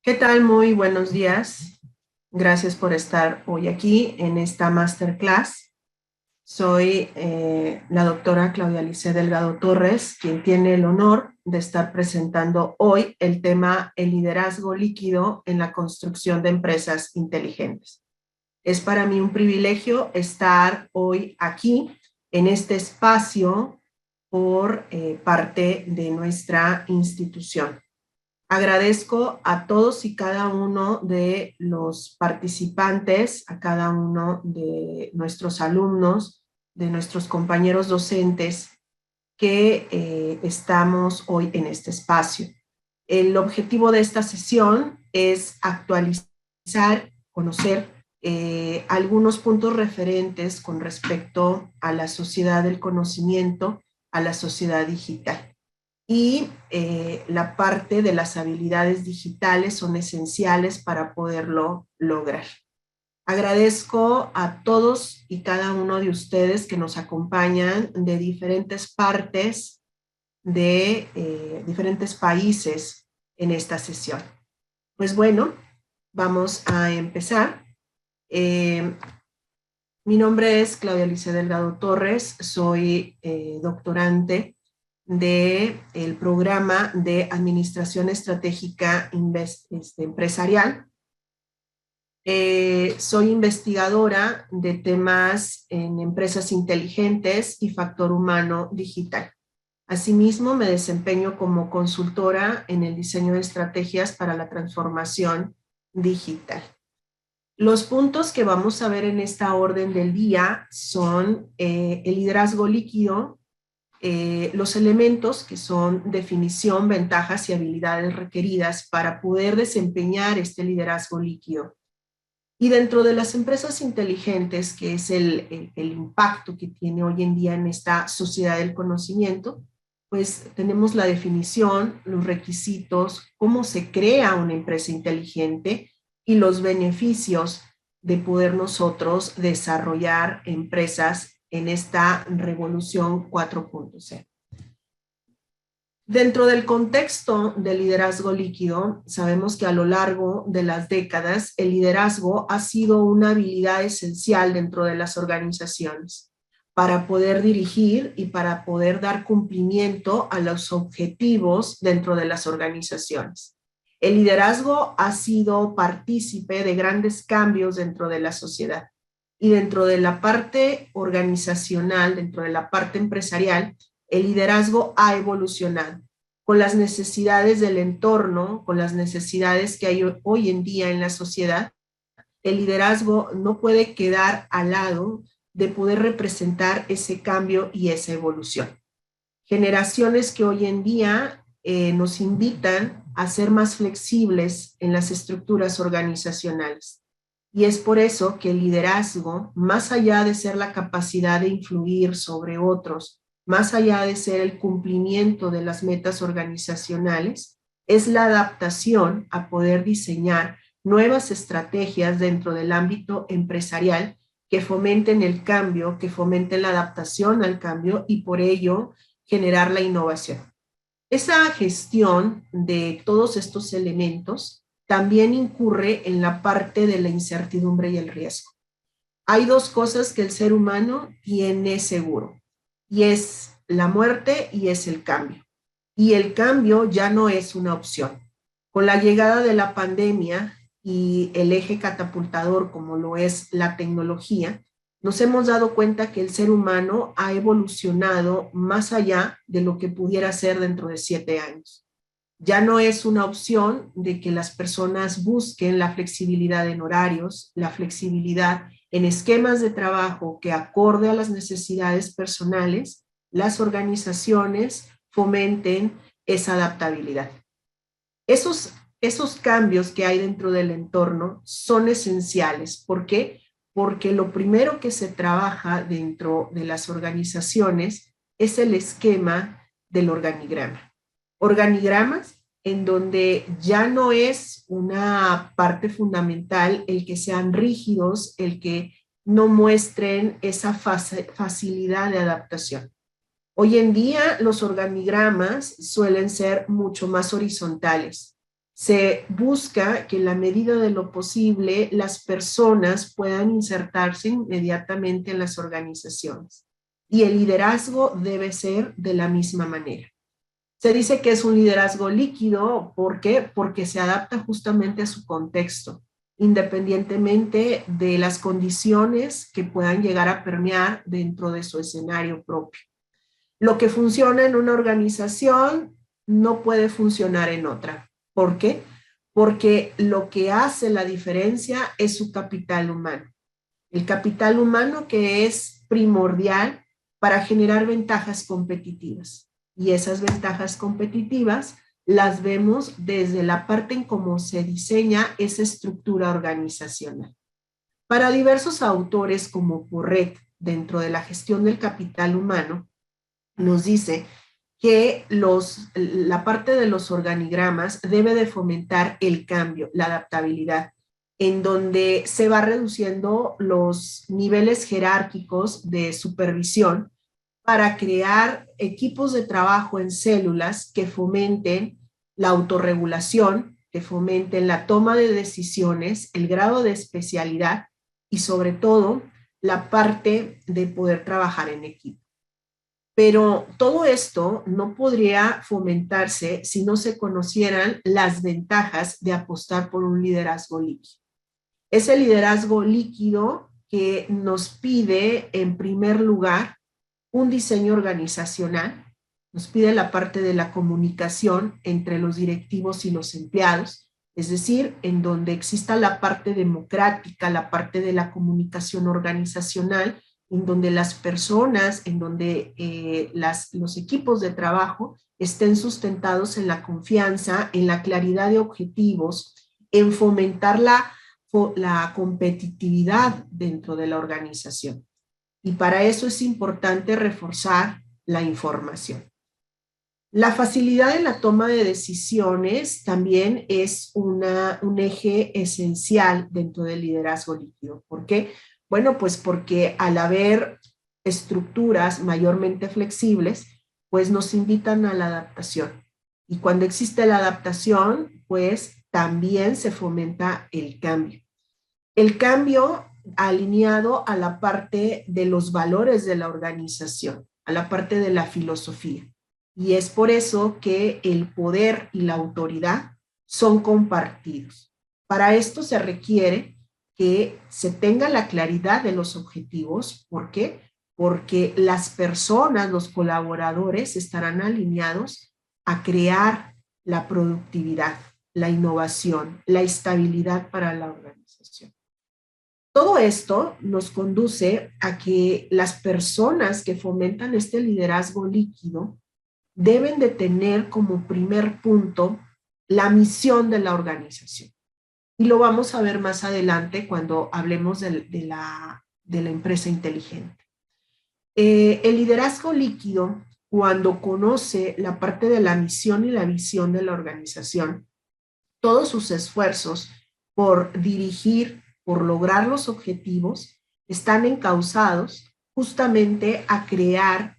¿Qué tal? Muy buenos días. Gracias por estar hoy aquí en esta masterclass. Soy la doctora Claudia Alice Delgado Torres, quien tiene el honor de estar presentando hoy el tema el liderazgo líquido en la construcción de empresas inteligentes. Es para mí un privilegio estar hoy aquí en este espacio por parte de nuestra institución. Agradezco a todos y cada uno de los participantes, a cada uno de nuestros alumnos, de nuestros compañeros docentes que estamos hoy en este espacio. El objetivo de esta sesión es actualizar, conocer algunos puntos referentes con respecto a la sociedad del conocimiento, a la sociedad digital. Y la parte de las habilidades digitales son esenciales para poderlo lograr. Agradezco a todos y cada uno de ustedes que nos acompañan de diferentes partes de diferentes países en esta sesión. Pues bueno, vamos a empezar. Mi nombre es Claudia Alice Delgado Torres, soy doctorante del programa de Administración Estratégica Empresarial. Soy investigadora de temas en empresas inteligentes y factor humano digital. Asimismo, me desempeño como consultora en el diseño de estrategias para la transformación digital. Los puntos que vamos a ver en esta orden del día son el liderazgo líquido, los elementos que son definición, ventajas y habilidades requeridas para poder desempeñar este liderazgo líquido. Y dentro de las empresas inteligentes, que es el impacto que tiene hoy en día en esta sociedad del conocimiento, pues tenemos la definición, los requisitos, cómo se crea una empresa inteligente y los beneficios de poder nosotros desarrollar empresas en esta revolución 4.0. Dentro del contexto del liderazgo líquido, sabemos que a lo largo de las décadas, el liderazgo ha sido una habilidad esencial dentro de las organizaciones para poder dirigir y para poder dar cumplimiento a los objetivos dentro de las organizaciones. El liderazgo ha sido partícipe de grandes cambios dentro de la sociedad y dentro de la parte organizacional, dentro de la parte empresarial, el liderazgo ha evolucionado con las necesidades del entorno, con las necesidades que hay hoy en día en la sociedad. El liderazgo no puede quedar al lado de poder representar ese cambio y esa evolución. Generaciones que hoy en día nos invitan a ser más flexibles en las estructuras organizacionales. Y es por eso que el liderazgo, más allá de ser la capacidad de influir sobre otros, más allá de ser el cumplimiento de las metas organizacionales, es la adaptación a poder diseñar nuevas estrategias dentro del ámbito empresarial que fomenten el cambio, que fomenten la adaptación al cambio y por ello generar la innovación. Esa gestión de todos estos elementos también incurre en la parte de la incertidumbre y el riesgo. Hay dos cosas que el ser humano tiene seguro, y es la muerte y es el cambio. Y el cambio ya no es una opción. Con la llegada de la pandemia y el eje catapultador como lo es la tecnología, nos hemos dado cuenta que el ser humano ha evolucionado más allá de lo que pudiera ser dentro de 7 años. Ya no es una opción de que las personas busquen la flexibilidad en horarios, la flexibilidad en esquemas de trabajo que acorde a las necesidades personales, las organizaciones fomenten esa adaptabilidad. Esos cambios que hay dentro del entorno son esenciales. ¿Por qué? Porque lo primero que se trabaja dentro de las organizaciones es el esquema del organigrama. Organigramas en donde ya no es una parte fundamental el que sean rígidos, el que no muestren esa facilidad de adaptación. Hoy en día los organigramas suelen ser mucho más horizontales. Se busca que en la medida de lo posible las personas puedan insertarse inmediatamente en las organizaciones. Y el liderazgo debe ser de la misma manera. Se dice que es un liderazgo líquido, ¿por qué? Porque se adapta justamente a su contexto, independientemente de las condiciones que puedan llegar a permear dentro de su escenario propio. Lo que funciona en una organización no puede funcionar en otra. ¿Por qué? Porque lo que hace la diferencia es su capital humano. El capital humano que es primordial para generar ventajas competitivas. Y esas ventajas competitivas las vemos desde la parte en cómo se diseña esa estructura organizacional. Para diversos autores como Porret, dentro de la gestión del capital humano, nos dice que la parte de los organigramas debe de fomentar el cambio, la adaptabilidad, en donde se va reduciendo los niveles jerárquicos de supervisión para crear equipos de trabajo en células que fomenten la autorregulación, que fomenten la toma de decisiones, el grado de especialidad y sobre todo la parte de poder trabajar en equipo. Pero todo esto no podría fomentarse si no se conocieran las ventajas de apostar por un liderazgo líquido. Ese liderazgo líquido que nos pide, en primer lugar, un diseño organizacional, nos pide la parte de la comunicación entre los directivos y los empleados, es decir, en donde exista la parte democrática, la parte de la comunicación organizacional, en donde las personas, en donde los equipos de trabajo estén sustentados en la confianza, en la claridad de objetivos, en fomentar la competitividad dentro de la organización. Y para eso es importante reforzar la información. La facilidad en la toma de decisiones también es un eje esencial dentro del liderazgo líquido. ¿Por qué? Bueno, pues porque al haber estructuras mayormente flexibles, pues nos invitan a la adaptación. Y cuando existe la adaptación, pues también se fomenta el cambio. El cambio alineado a la parte de los valores de la organización, a la parte de la filosofía. Y es por eso que el poder y la autoridad son compartidos. Para esto se requiere que se tenga la claridad de los objetivos. ¿Por qué? Porque las personas, los colaboradores, estarán alineados a crear la productividad, la innovación, la estabilidad para la organización. Todo esto nos conduce a que las personas que fomentan este liderazgo líquido deben de tener como primer punto la misión de la organización. Y lo vamos a ver más adelante cuando hablemos de la empresa inteligente. El liderazgo líquido, cuando conoce la parte de la misión y la visión de la organización, todos sus esfuerzos por dirigir, por lograr los objetivos, están encausados justamente a crear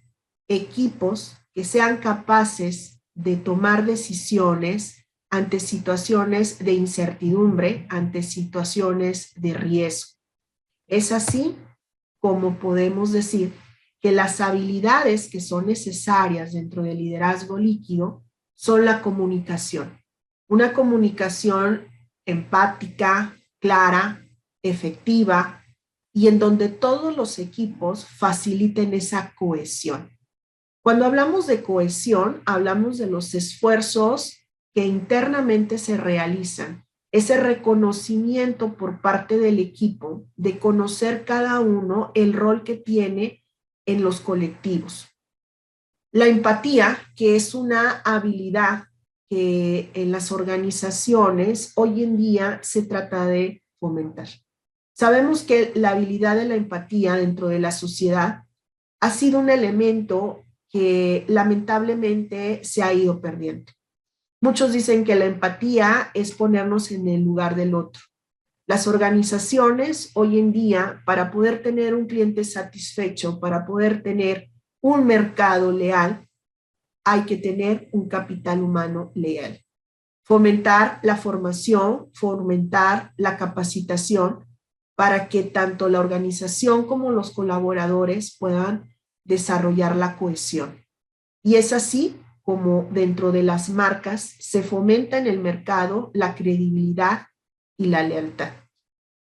equipos que sean capaces de tomar decisiones ante situaciones de incertidumbre, ante situaciones de riesgo. Es así como podemos decir que las habilidades que son necesarias dentro del liderazgo líquido son la comunicación. Una comunicación empática, clara, efectiva y en donde todos los equipos faciliten esa cohesión. Cuando hablamos de cohesión, hablamos de los esfuerzos que internamente se realizan, ese reconocimiento por parte del equipo de conocer cada uno el rol que tiene en los colectivos. La empatía, que es una habilidad que en las organizaciones hoy en día se trata de fomentar. Sabemos que la habilidad de la empatía dentro de la sociedad ha sido un elemento que lamentablemente se ha ido perdiendo. Muchos dicen que la empatía es ponernos en el lugar del otro. Las organizaciones hoy en día, para poder tener un cliente satisfecho, para poder tener un mercado leal, hay que tener un capital humano leal. Fomentar la formación, fomentar la capacitación para que tanto la organización como los colaboradores puedan desarrollar la cohesión. Y es así como dentro de las marcas se fomenta en el mercado la credibilidad y la lealtad.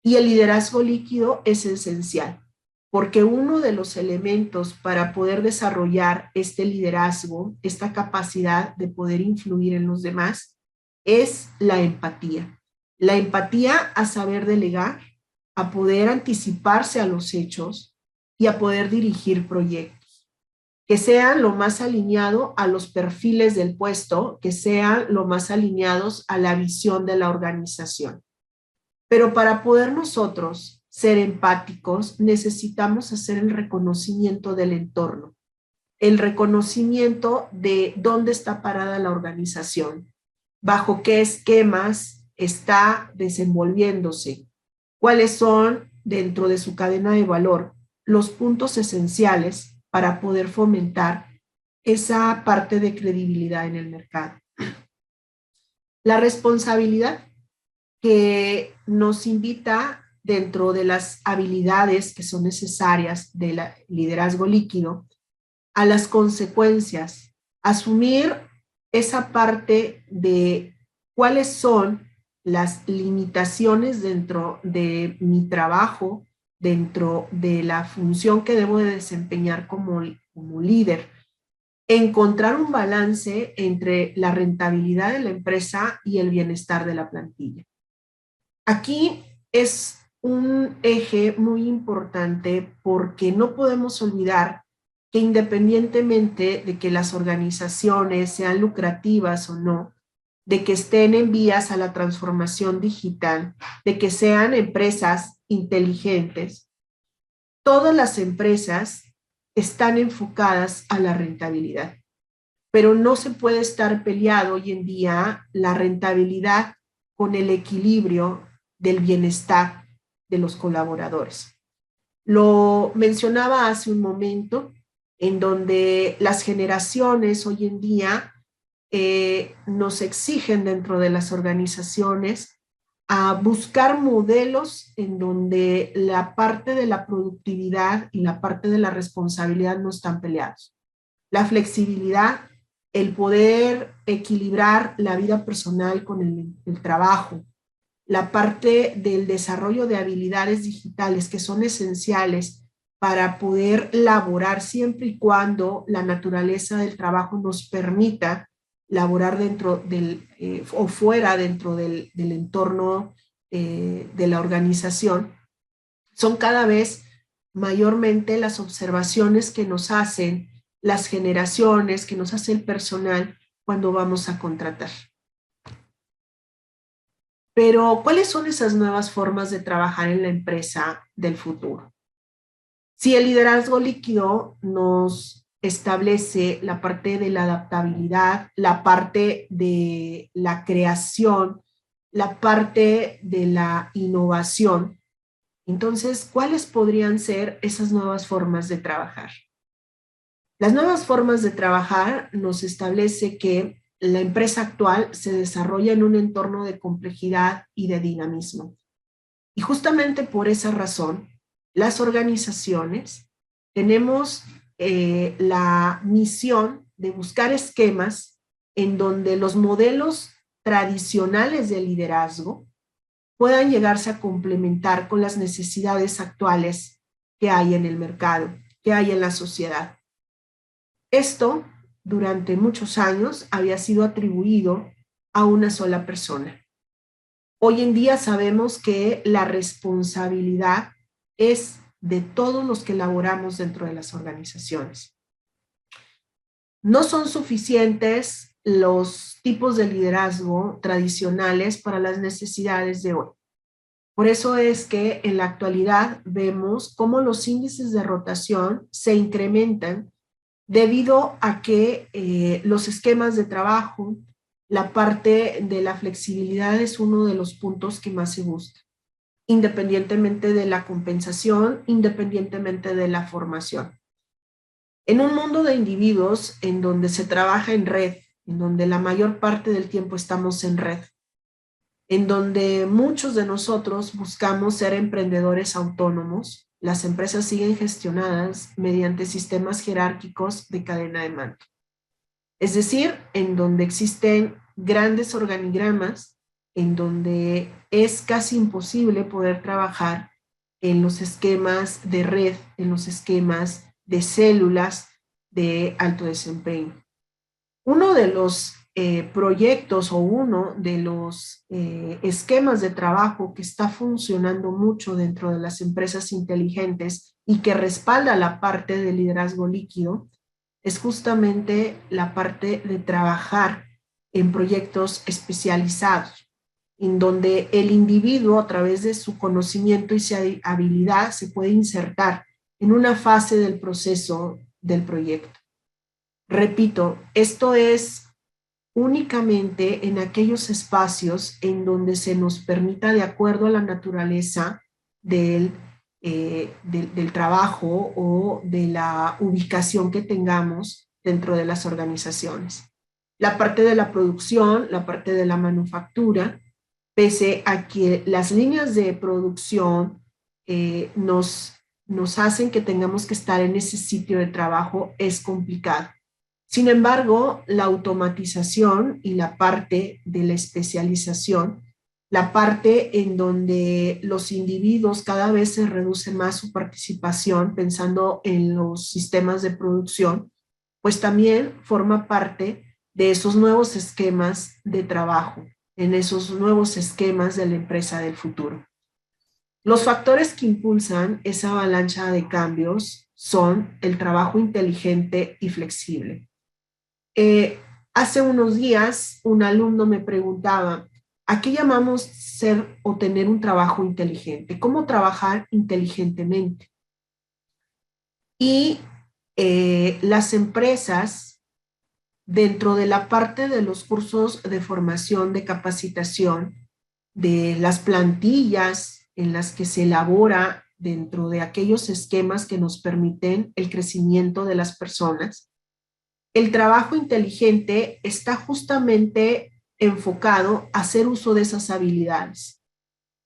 Y el liderazgo líquido es esencial, porque uno de los elementos para poder desarrollar este liderazgo, esta capacidad de poder influir en los demás, es la empatía. La empatía a saber delegar, a poder anticiparse a los hechos y a poder dirigir proyectos que sean lo más alineado a los perfiles del puesto, que sean lo más alineados a la visión de la organización. Pero para poder nosotros ser empáticos, necesitamos hacer el reconocimiento del entorno, el reconocimiento de dónde está parada la organización, bajo qué esquemas está desenvolviéndose, cuáles son dentro de su cadena de valor los puntos esenciales para poder fomentar esa parte de credibilidad en el mercado. La responsabilidad que nos invita dentro de las habilidades que son necesarias del liderazgo líquido a las consecuencias, asumir esa parte de cuáles son las limitaciones dentro de mi trabajo, dentro de la función que debo de desempeñar como líder. Encontrar un balance entre la rentabilidad de la empresa y el bienestar de la plantilla. Aquí es un eje muy importante porque no podemos olvidar que independientemente de que las organizaciones sean lucrativas o no, de que estén en vías a la transformación digital, de que sean empresas inteligentes, todas las empresas están enfocadas a la rentabilidad, pero no se puede estar peleado hoy en día la rentabilidad con el equilibrio del bienestar de los colaboradores. Lo mencionaba hace un momento, en donde las generaciones hoy en día nos exigen dentro de las organizaciones a buscar modelos en donde la parte de la productividad y la parte de la responsabilidad no están peleados. La flexibilidad, el poder equilibrar la vida personal con el trabajo, la parte del desarrollo de habilidades digitales que son esenciales para poder laborar siempre y cuando la naturaleza del trabajo nos permita laborar dentro del o fuera dentro del entorno de la organización, son cada vez mayormente las observaciones que nos hacen las generaciones, que nos hace el personal cuando vamos a contratar. Pero, ¿cuáles son esas nuevas formas de trabajar en la empresa del futuro? Si el liderazgo líquido nos establece la parte de la adaptabilidad, la parte de la creación, la parte de la innovación, entonces, ¿cuáles podrían ser esas nuevas formas de trabajar? Las nuevas formas de trabajar nos establece que la empresa actual se desarrolla en un entorno de complejidad y de dinamismo. Y justamente por esa razón, las organizaciones tenemos la misión de buscar esquemas en donde los modelos tradicionales de liderazgo puedan llegarse a complementar con las necesidades actuales que hay en el mercado, que hay en la sociedad. Esto, durante muchos años, había sido atribuido a una sola persona. Hoy en día sabemos que la responsabilidad es de todos los que laboramos dentro de las organizaciones. No son suficientes los tipos de liderazgo tradicionales para las necesidades de hoy. Por eso es que en la actualidad vemos cómo los índices de rotación se incrementan debido a que los esquemas de trabajo, la parte de la flexibilidad es uno de los puntos que más se busca, independientemente de la compensación, independientemente de la formación. En un mundo de individuos en donde se trabaja en red, en donde la mayor parte del tiempo estamos en red, en donde muchos de nosotros buscamos ser emprendedores autónomos. Las empresas siguen gestionadas mediante sistemas jerárquicos de cadena de mando. Es decir, en donde existen grandes organigramas, en donde es casi imposible poder trabajar en los esquemas de red, en los esquemas de células de alto desempeño. Uno de los proyectos o uno de los esquemas de trabajo que está funcionando mucho dentro de las empresas inteligentes y que respalda la parte de liderazgo líquido es justamente la parte de trabajar en proyectos especializados, en donde el individuo a través de su conocimiento y su habilidad se puede insertar en una fase del proceso del proyecto. Repito, esto es únicamente en aquellos espacios en donde se nos permita, de acuerdo a la naturaleza del trabajo o de la ubicación que tengamos dentro de las organizaciones. La parte de la producción, la parte de la manufactura, pese a que las líneas de producción nos hacen que tengamos que estar en ese sitio de trabajo, es complicado. Sin embargo, la automatización y la parte de la especialización, la parte en donde los individuos cada vez se reduce más su participación pensando en los sistemas de producción, pues también forma parte de esos nuevos esquemas de trabajo, en esos nuevos esquemas de la empresa del futuro. Los factores que impulsan esa avalancha de cambios son el trabajo inteligente y flexible. Hace unos días un alumno me preguntaba, ¿a qué llamamos ser o tener un trabajo inteligente? ¿Cómo trabajar inteligentemente? Y las empresas, dentro de la parte de los cursos de formación, de capacitación, de las plantillas en las que se elabora dentro de aquellos esquemas que nos permiten el crecimiento de las personas, el trabajo inteligente está justamente enfocado a hacer uso de esas habilidades,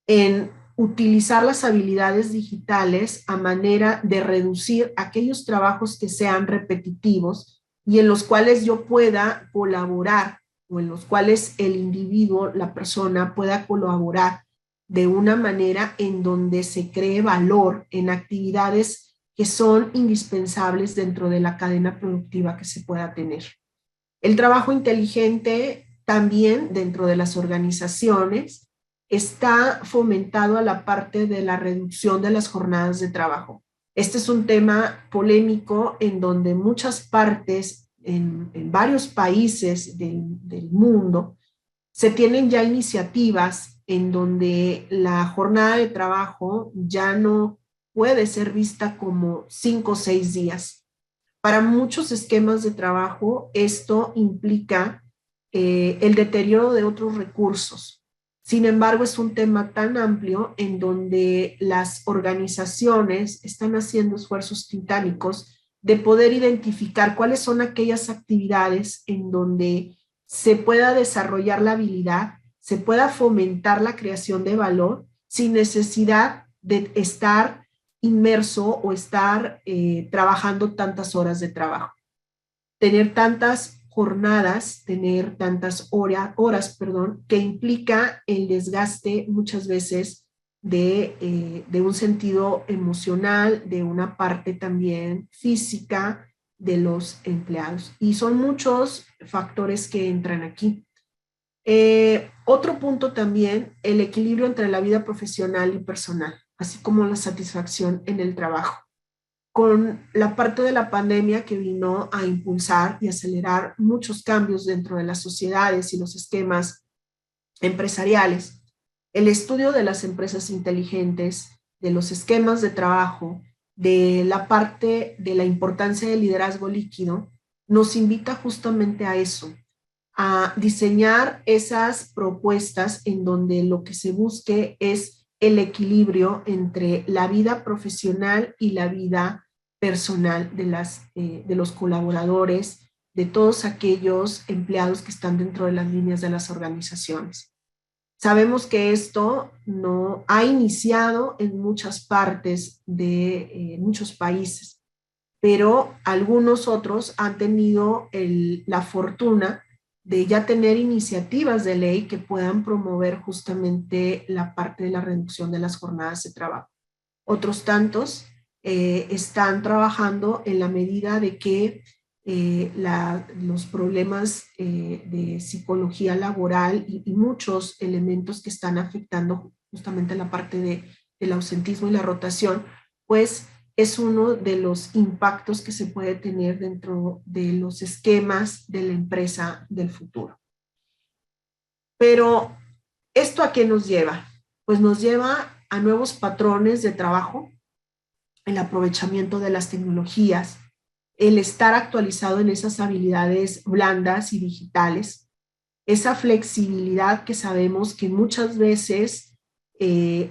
en utilizar las habilidades digitales a manera de reducir aquellos trabajos que sean repetitivos y en los cuales yo pueda colaborar o en los cuales el individuo, la persona, pueda colaborar de una manera en donde se cree valor en actividades que son indispensables dentro de la cadena productiva que se pueda tener. El trabajo inteligente también dentro de las organizaciones está fomentado a la parte de la reducción de las jornadas de trabajo. Este es un tema polémico en donde muchas partes, en varios países del mundo, se tienen ya iniciativas en donde la jornada de trabajo ya no puede ser vista como 5 o 6 días. Para muchos esquemas de trabajo, esto implica el deterioro de otros recursos. Sin embargo, es un tema tan amplio en donde las organizaciones están haciendo esfuerzos titánicos de poder identificar cuáles son aquellas actividades en donde se pueda desarrollar la habilidad, se pueda fomentar la creación de valor sin necesidad de estar inmerso o estar trabajando tantas horas de trabajo. Tener tantas jornadas, tener tantas horas, que implica el desgaste muchas veces de un sentido emocional, de una parte también física de los empleados. Y son muchos factores que entran aquí. Otro punto también, el equilibrio entre la vida profesional y personal, así como la satisfacción en el trabajo. Con la parte de la pandemia que vino a impulsar y acelerar muchos cambios dentro de las sociedades y los esquemas empresariales, el estudio de las empresas inteligentes, de los esquemas de trabajo, de la parte de la importancia del liderazgo líquido, nos invita justamente a eso, a diseñar esas propuestas en donde lo que se busque es el equilibrio entre la vida profesional y la vida personal de los colaboradores, de todos aquellos empleados que están dentro de las líneas de las organizaciones. Sabemos que esto no ha iniciado en muchas partes de muchos países, pero algunos otros han tenido la fortuna de ya tener iniciativas de ley que puedan promover justamente la parte de la reducción de las jornadas de trabajo. Otros tantos están trabajando en la medida de que los problemas de psicología laboral y muchos elementos que están afectando justamente la parte del ausentismo y la rotación, pues es uno de los impactos que se puede tener dentro de los esquemas de la empresa del futuro. Pero, ¿esto a qué nos lleva? Pues nos lleva a nuevos patrones de trabajo, el aprovechamiento de las tecnologías, el estar actualizado en esas habilidades blandas y digitales, esa flexibilidad que sabemos que muchas veces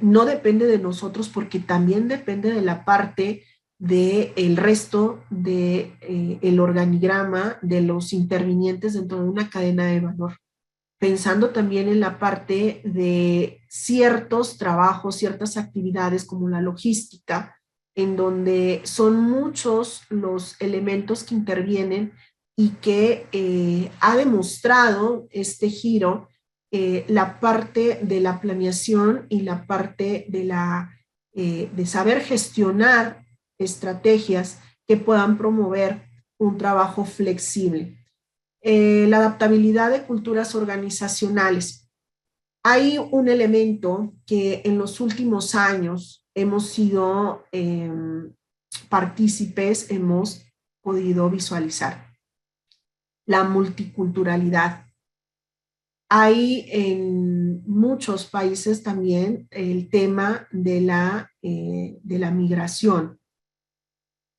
no depende de nosotros porque también depende de la parte del resto del organigrama de los intervinientes dentro de una cadena de valor. Pensando también en la parte de ciertos trabajos, ciertas actividades como la logística, en donde son muchos los elementos que intervienen y que ha demostrado este giro la parte de la planeación y la parte de saber gestionar estrategias que puedan promover un trabajo flexible. La adaptabilidad de culturas organizacionales. Hay un elemento que en los últimos años hemos sido partícipes, hemos podido visualizar. La multiculturalidad. Hay en muchos países también el tema de la migración.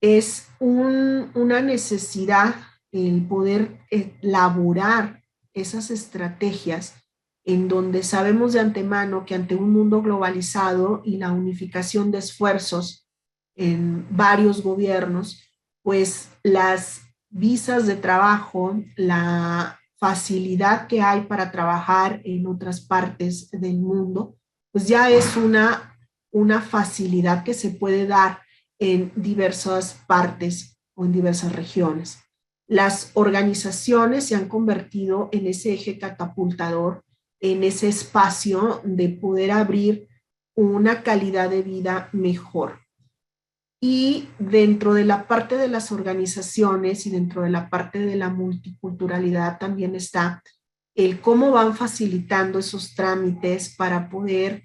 Es una necesidad el poder elaborar esas estrategias en donde sabemos de antemano que ante un mundo globalizado y la unificación de esfuerzos en varios gobiernos, pues las visas de trabajo, la facilidad que hay para trabajar en otras partes del mundo, pues ya es una facilidad que se puede dar en diversas partes o en diversas regiones. Las organizaciones se han convertido en ese eje catapultador, en ese espacio de poder abrir una calidad de vida mejor. Y dentro de la parte de las organizaciones y dentro de la parte de la multiculturalidad también está el cómo van facilitando esos trámites para poder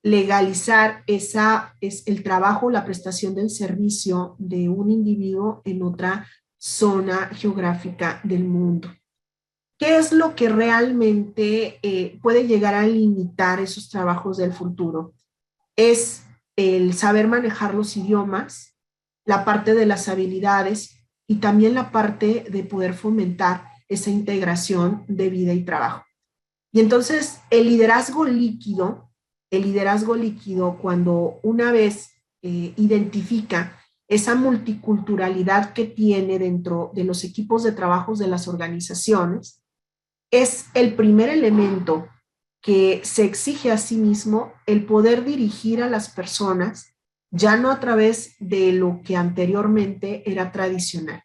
legalizar el trabajo, la prestación del servicio de un individuo en otra zona geográfica del mundo. ¿Qué es lo que realmente puede llegar a limitar esos trabajos del futuro? Es el saber manejar los idiomas, la parte de las habilidades y también la parte de poder fomentar esa integración de vida y trabajo. Y entonces el liderazgo líquido, cuando una vez identifica esa multiculturalidad que tiene dentro de los equipos de trabajos de las organizaciones, es el primer elemento que se exige a sí mismo el poder dirigir a las personas, ya no a través de lo que anteriormente era tradicional.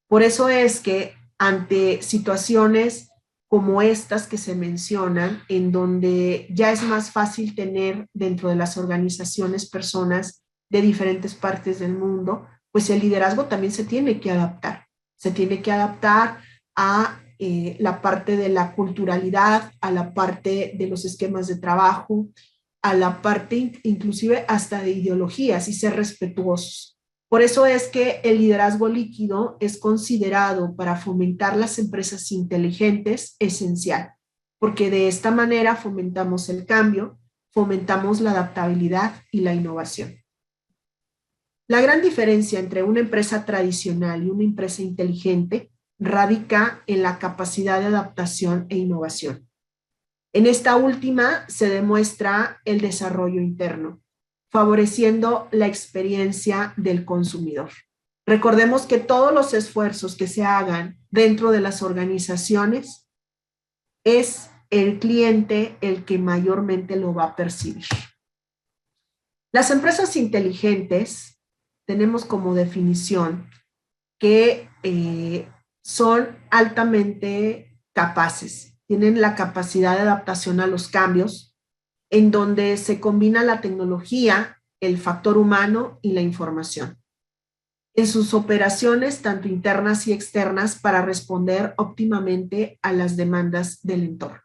Por eso es que ante situaciones como estas que se mencionan, en donde ya es más fácil tener dentro de las organizaciones personas de diferentes partes del mundo, pues el liderazgo también se tiene que adaptar. Se tiene que adaptar a la parte de la culturalidad, a la parte de los esquemas de trabajo, a la parte inclusive hasta de ideologías y ser respetuosos. Por eso es que el liderazgo líquido es considerado para fomentar las empresas inteligentes esencial, porque de esta manera fomentamos el cambio, fomentamos la adaptabilidad y la innovación. La gran diferencia entre una empresa tradicional y una empresa inteligente radica en la capacidad de adaptación e innovación. En esta última se demuestra el desarrollo interno, favoreciendo la experiencia del consumidor. Recordemos que todos los esfuerzos que se hagan dentro de las organizaciones es el cliente el que mayormente lo va a percibir. Las empresas inteligentes tenemos como definición que son altamente capaces, tienen la capacidad de adaptación a los cambios, en donde se combina la tecnología, el factor humano y la información en sus operaciones, tanto internas y externas, para responder óptimamente a las demandas del entorno.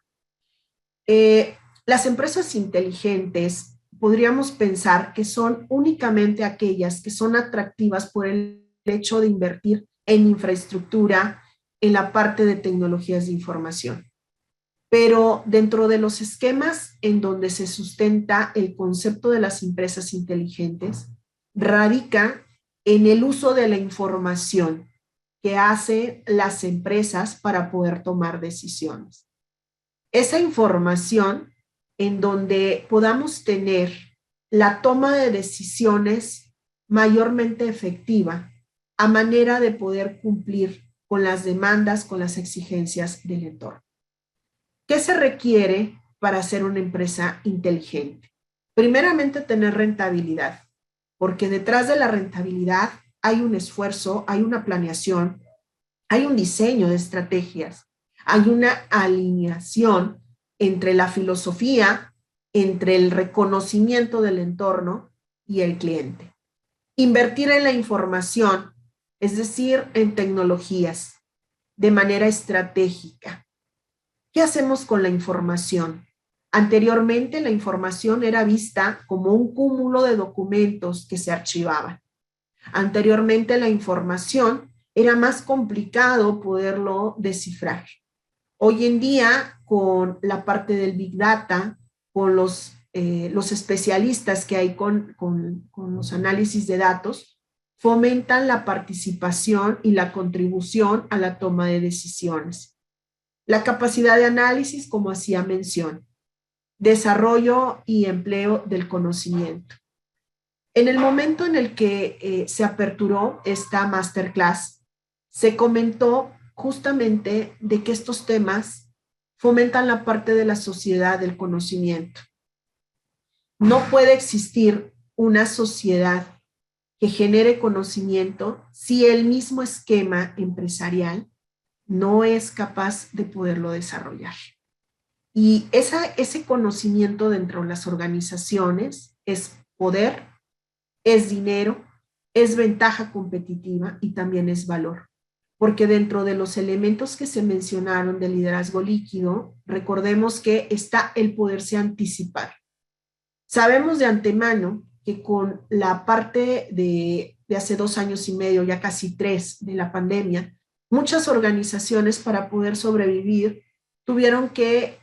Las empresas inteligentes podríamos pensar que son únicamente aquellas que son atractivas por el hecho de invertir en infraestructura, en la parte de tecnologías de información. Pero dentro de los esquemas en donde se sustenta el concepto de las empresas inteligentes, radica en el uso de la información que hacen las empresas para poder tomar decisiones. Esa información en donde podamos tener la toma de decisiones mayormente efectiva a manera de poder cumplir con las demandas, con las exigencias del entorno. ¿Qué se requiere para ser una empresa inteligente? Primeramente, tener rentabilidad, porque detrás de la rentabilidad hay un esfuerzo, hay una planeación, hay un diseño de estrategias, hay una alineación entre la filosofía, entre el reconocimiento del entorno y el cliente. Invertir en la información, es decir, en tecnologías, de manera estratégica. ¿Qué hacemos con la información? Anteriormente, la información era vista como un cúmulo de documentos que se archivaban. Anteriormente, la información era más complicado poderlo descifrar. Hoy en día, con la parte del Big Data, con los especialistas que hay con los análisis de datos, fomentan la participación y la contribución a la toma de decisiones. La capacidad de análisis, como hacía mención, desarrollo y empleo del conocimiento. En el momento en el que se aperturó esta masterclass, se comentó justamente de que estos temas fomentan la parte de la sociedad del conocimiento. No puede existir una sociedad que genere conocimiento si el mismo esquema empresarial no es capaz de poderlo desarrollar. Y ese conocimiento dentro de las organizaciones es poder, es dinero, es ventaja competitiva y también es valor. Porque dentro de los elementos que se mencionaron del liderazgo líquido, recordemos que está el poderse anticipar. Sabemos de antemano que con la parte de hace 2 años y medio, ya casi 3, de la pandemia, muchas organizaciones para poder sobrevivir tuvieron que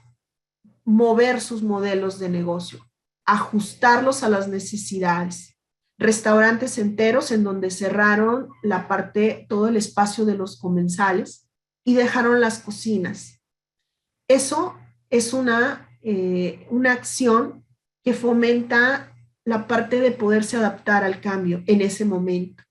mover sus modelos de negocio, ajustarlos a las necesidades. Restaurantes enteros en donde cerraron la parte, todo el espacio de los comensales y dejaron las cocinas. Eso es una acción que fomenta la parte de poderse adaptar al cambio en ese momento.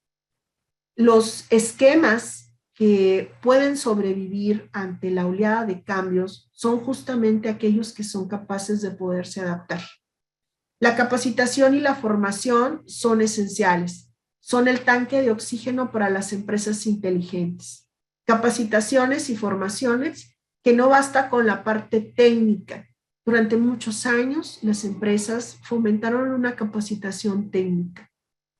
Los esquemas que pueden sobrevivir ante la oleada de cambios son justamente aquellos que son capaces de poderse adaptar. La capacitación y la formación son esenciales, son el tanque de oxígeno para las empresas inteligentes. Capacitaciones y formaciones que no basta con la parte técnica. Durante muchos años, las empresas fomentaron una capacitación técnica,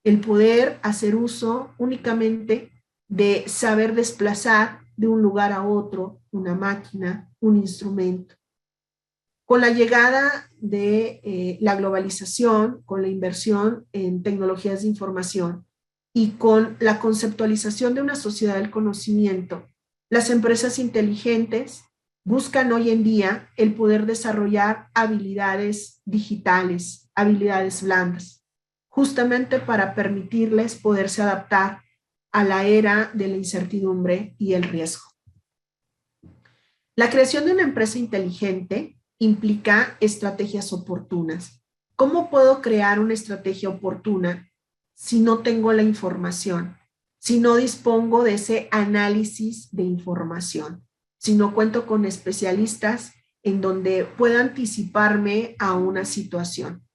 el poder hacer uso únicamente de saber desplazar de un lugar a otro una máquina, un instrumento. Con la llegada de la globalización, con la inversión en tecnologías de información y con la conceptualización de una sociedad del conocimiento, las empresas inteligentes buscan hoy en día el poder desarrollar habilidades digitales, habilidades blandas, justamente para permitirles poderse adaptar a la era de la incertidumbre y el riesgo. La creación de una empresa inteligente implica estrategias oportunas. ¿Cómo puedo crear una estrategia oportuna si no tengo la información? si no dispongo de ese análisis de información, si no cuento con especialistas en donde pueda anticiparme a una situación.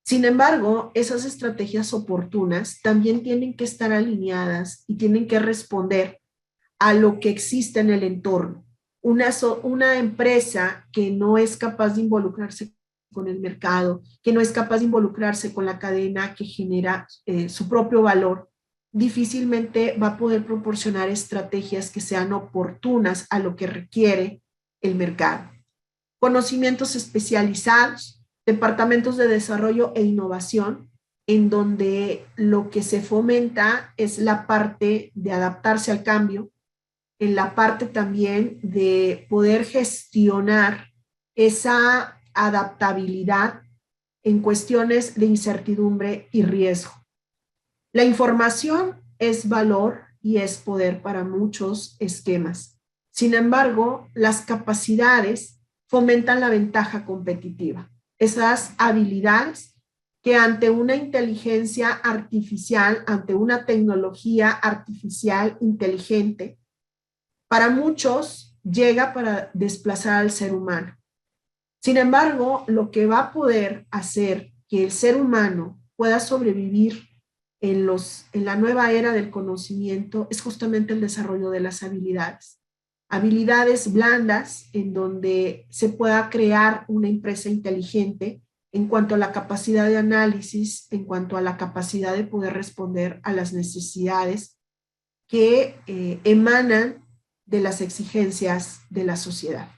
Sin embargo, esas estrategias oportunas también tienen que estar alineadas y tienen que responder a lo que existe en el entorno. Una empresa que no es capaz de involucrarse con el mercado, que no es capaz de involucrarse con la cadena que genera su propio valor, difícilmente va a poder proporcionar estrategias que sean oportunas a lo que requiere el mercado. Conocimientos especializados, departamentos de desarrollo e innovación, en donde lo que se fomenta es la parte de adaptarse al cambio, en la parte también de poder gestionar esa adaptabilidad en cuestiones de incertidumbre y riesgo. La información es valor y es poder para muchos esquemas. Sin embargo, las capacidades fomentan la ventaja competitiva. Esas habilidades que ante una inteligencia artificial, ante una tecnología artificial inteligente, para muchos llega para desplazar al ser humano. Sin embargo, lo que va a poder hacer que el ser humano pueda sobrevivir en la nueva era del conocimiento es justamente el desarrollo de las habilidades. Habilidades blandas en donde se pueda crear una empresa inteligente en cuanto a la capacidad de análisis, en cuanto a la capacidad de poder responder a las necesidades que emanan de las exigencias de la sociedad.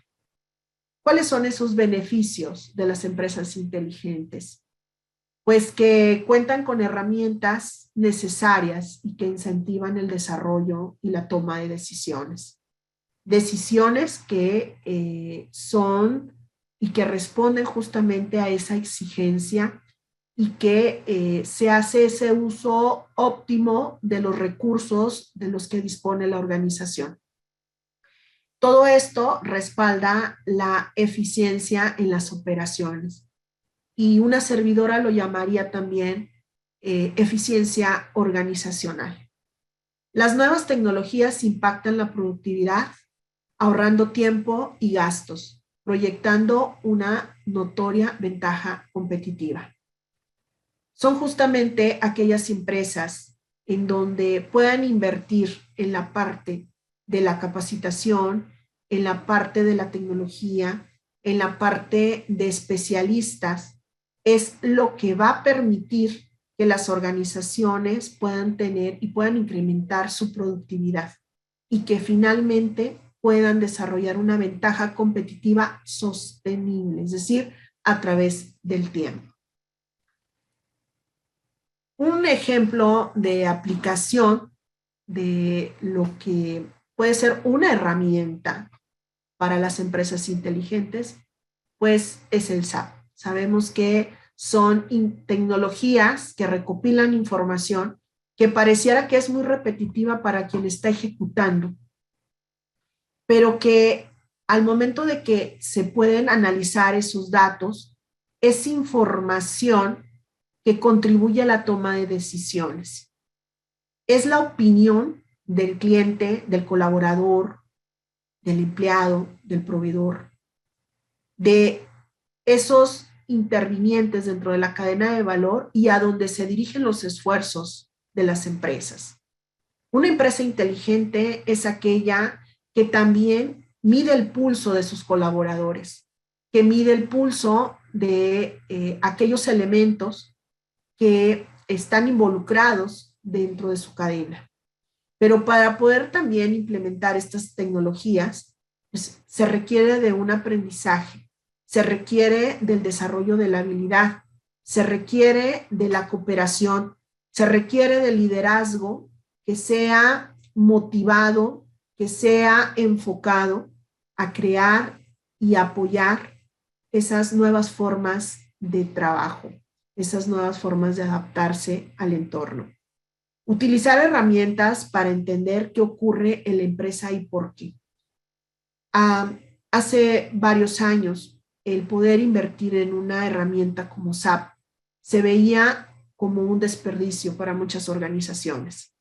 ¿Cuáles son esos beneficios de las empresas inteligentes? Pues que cuentan con herramientas necesarias y que incentivan el desarrollo y la toma de decisiones. Decisiones que son y que responden justamente a esa exigencia y que se hace ese uso óptimo de los recursos de los que dispone la organización. Todo esto respalda la eficiencia en las operaciones y una servidora lo llamaría también eficiencia organizacional. Las nuevas tecnologías impactan la productividad, ahorrando tiempo y gastos, proyectando una notoria ventaja competitiva. Son justamente aquellas empresas en donde puedan invertir en la parte de la capacitación, en la parte de la tecnología, en la parte de especialistas, es lo que va a permitir que las organizaciones puedan tener y puedan incrementar su productividad y que finalmente puedan desarrollar una ventaja competitiva sostenible, es decir, a través del tiempo. Un ejemplo de aplicación de lo que puede ser una herramienta para las empresas inteligentes, pues es el SAP. Sabemos que son tecnologías que recopilan información que pareciera que es muy repetitiva para quien está ejecutando, pero que al momento de que se pueden analizar esos datos, es información que contribuye a la toma de decisiones. Es la opinión del cliente, del colaborador, del empleado, del proveedor, de esos intervinientes dentro de la cadena de valor y a donde se dirigen los esfuerzos de las empresas. Una empresa inteligente es aquella que también mide el pulso de sus colaboradores, que mide el pulso de aquellos elementos que están involucrados dentro de su cadena. Pero para poder también implementar estas tecnologías, pues, se requiere de un aprendizaje, se requiere del desarrollo de la habilidad, se requiere de la cooperación, se requiere del liderazgo que sea motivado, que sea enfocado a crear y apoyar esas nuevas formas de trabajo, esas nuevas formas de adaptarse al entorno. Utilizar herramientas para entender qué ocurre en la empresa y por qué. Hace varios años, el poder invertir en una herramienta como SAP se veía como un desperdicio para muchas organizaciones.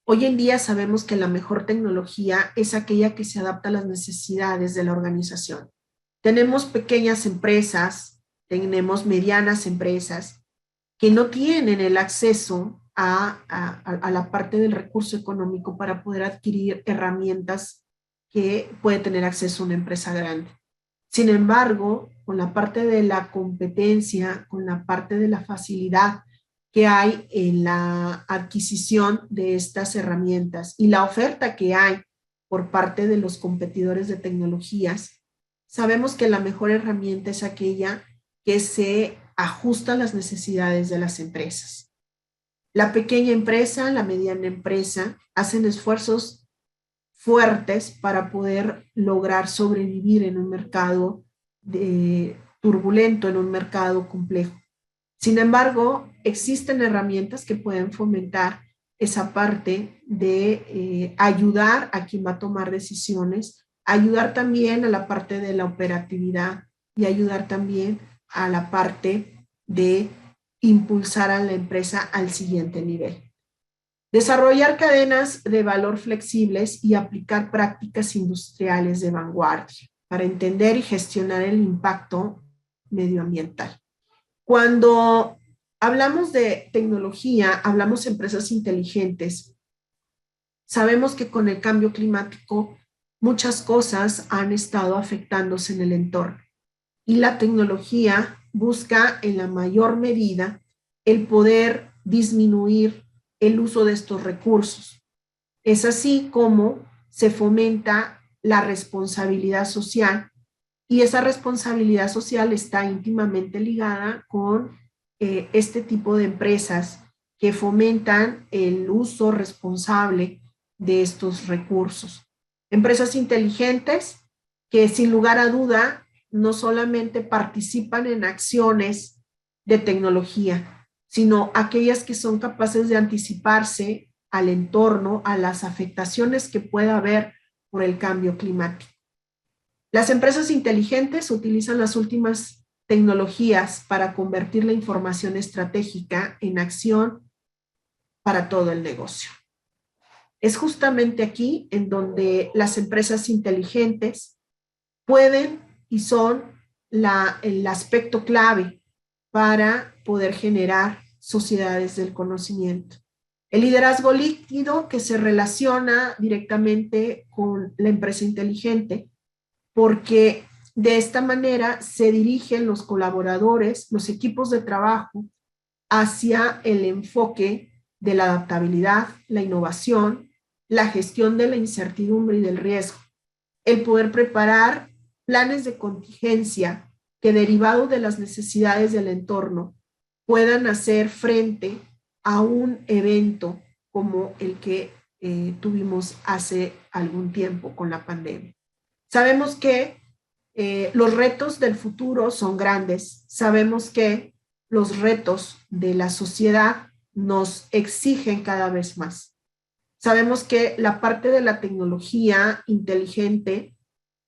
Hoy en día sabemos que la mejor tecnología es aquella que se adapta a las necesidades de la organización. Tenemos pequeñas empresas, tenemos medianas empresas que no tienen el acceso a la parte del recurso económico para poder adquirir herramientas que puede tener acceso una empresa grande. Sin embargo, con la parte de la competencia, con la parte de la facilidad que hay en la adquisición de estas herramientas y la oferta que hay por parte de los competidores de tecnologías, sabemos que la mejor herramienta es aquella que se ajusta a las necesidades de las empresas. La pequeña empresa, la mediana empresa, hacen esfuerzos fuertes para poder lograr sobrevivir en un mercado turbulento, en un mercado complejo. Sin embargo, existen herramientas que pueden fomentar esa parte de ayudar a quien va a tomar decisiones, ayudar también a la parte de la operatividad y ayudar también a la parte de impulsar a la empresa al siguiente nivel. Desarrollar cadenas de valor flexibles y aplicar prácticas industriales de vanguardia para entender y gestionar el impacto medioambiental. Cuando hablamos de tecnología, hablamos de empresas inteligentes. Sabemos que con el cambio climático muchas cosas han estado afectándose en el entorno y la tecnología busca en la mayor medida el poder disminuir el uso de estos recursos. Es así como se fomenta la responsabilidad social y esa responsabilidad social está íntimamente ligada con este tipo de empresas que fomentan el uso responsable de estos recursos. Empresas inteligentes que sin lugar a duda no solamente participan en acciones de tecnología, sino aquellas que son capaces de anticiparse al entorno, a las afectaciones que pueda haber por el cambio climático. Las empresas inteligentes utilizan las últimas tecnologías para convertir la información estratégica en acción para todo el negocio. Es justamente aquí en donde las empresas inteligentes pueden y son el aspecto clave para poder generar sociedades del conocimiento. El liderazgo líquido que se relaciona directamente con la empresa inteligente, porque de esta manera se dirigen los colaboradores, los equipos de trabajo hacia el enfoque de la adaptabilidad, la innovación, la gestión de la incertidumbre y del riesgo, el poder preparar planes de contingencia que derivado de las necesidades del entorno puedan hacer frente a un evento como el que tuvimos hace algún tiempo con la pandemia. Sabemos que los retos del futuro son grandes, sabemos que los retos de la sociedad nos exigen cada vez más. Sabemos que la parte de la tecnología inteligente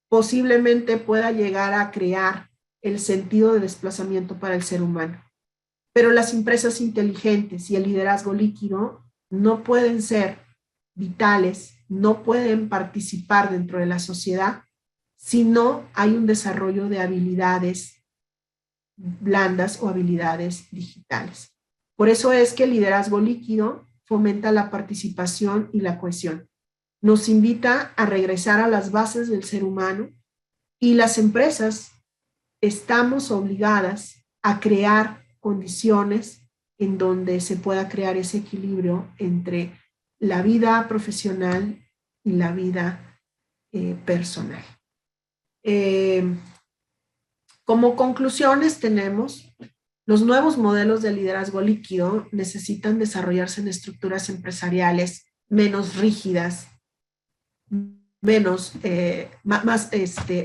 posiblemente pueda llegar a crear el sentido de desplazamiento para el ser humano. Pero las empresas inteligentes y el liderazgo líquido no pueden ser vitales, no pueden participar dentro de la sociedad si no hay un desarrollo de habilidades blandas o habilidades digitales. Por eso es que el liderazgo líquido fomenta la participación y la cohesión. Nos invita a regresar a las bases del ser humano y las empresas estamos obligadas a crear condiciones en donde se pueda crear ese equilibrio entre la vida profesional y la vida personal. Como conclusiones tenemos, los nuevos modelos de liderazgo líquido necesitan desarrollarse en estructuras empresariales menos rígidas, más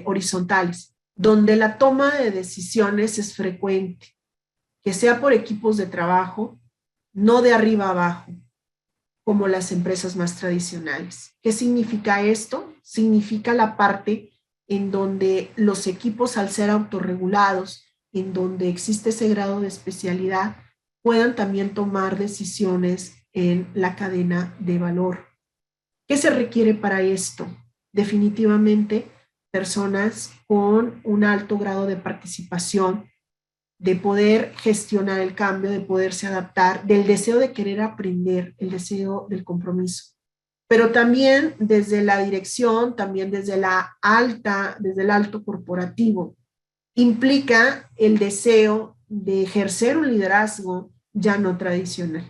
horizontales, donde la toma de decisiones es frecuente, que sea por equipos de trabajo, no de arriba abajo, como las empresas más tradicionales. ¿Qué significa esto? Significa la parte en donde los equipos, al ser autorregulados, en donde existe ese grado de especialidad, puedan también tomar decisiones en la cadena de valor. ¿Qué se requiere para esto? Definitivamente personas con un alto grado de participación, de poder gestionar el cambio, de poderse adaptar, del deseo de querer aprender, el deseo del compromiso. Pero también desde la dirección, también desde desde el alto corporativo, implica el deseo de ejercer un liderazgo ya no tradicional,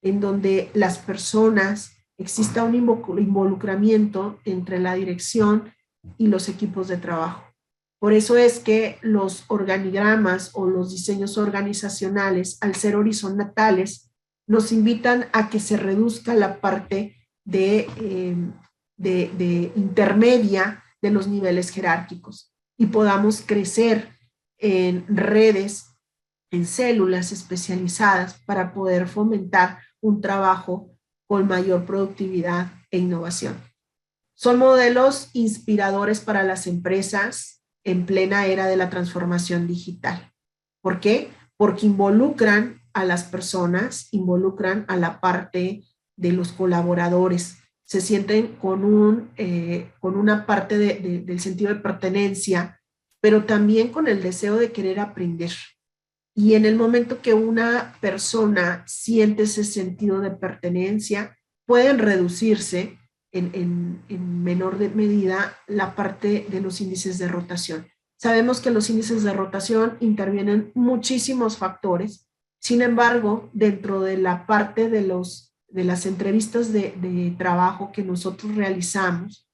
en donde las personas exista un involucramiento entre la dirección y los equipos de trabajo. Por eso es que los organigramas o los diseños organizacionales, al ser horizontales, nos invitan a que se reduzca la parte de intermedia de los niveles jerárquicos y podamos crecer en redes, en células especializadas para poder fomentar un trabajo con mayor productividad e innovación. Son modelos inspiradores para las empresas en plena era de la transformación digital. ¿Por qué? Porque involucran a las personas, involucran a la parte de los colaboradores, se sienten con una parte del sentido de pertenencia, pero también con el deseo de querer aprender. Y en el momento que una persona siente ese sentido de pertenencia, pueden reducirse en menor medida la parte de los índices de rotación. Sabemos que los índices de rotación intervienen muchísimos factores. Sin embargo, dentro de la parte de las entrevistas de trabajo que nosotros realizamos,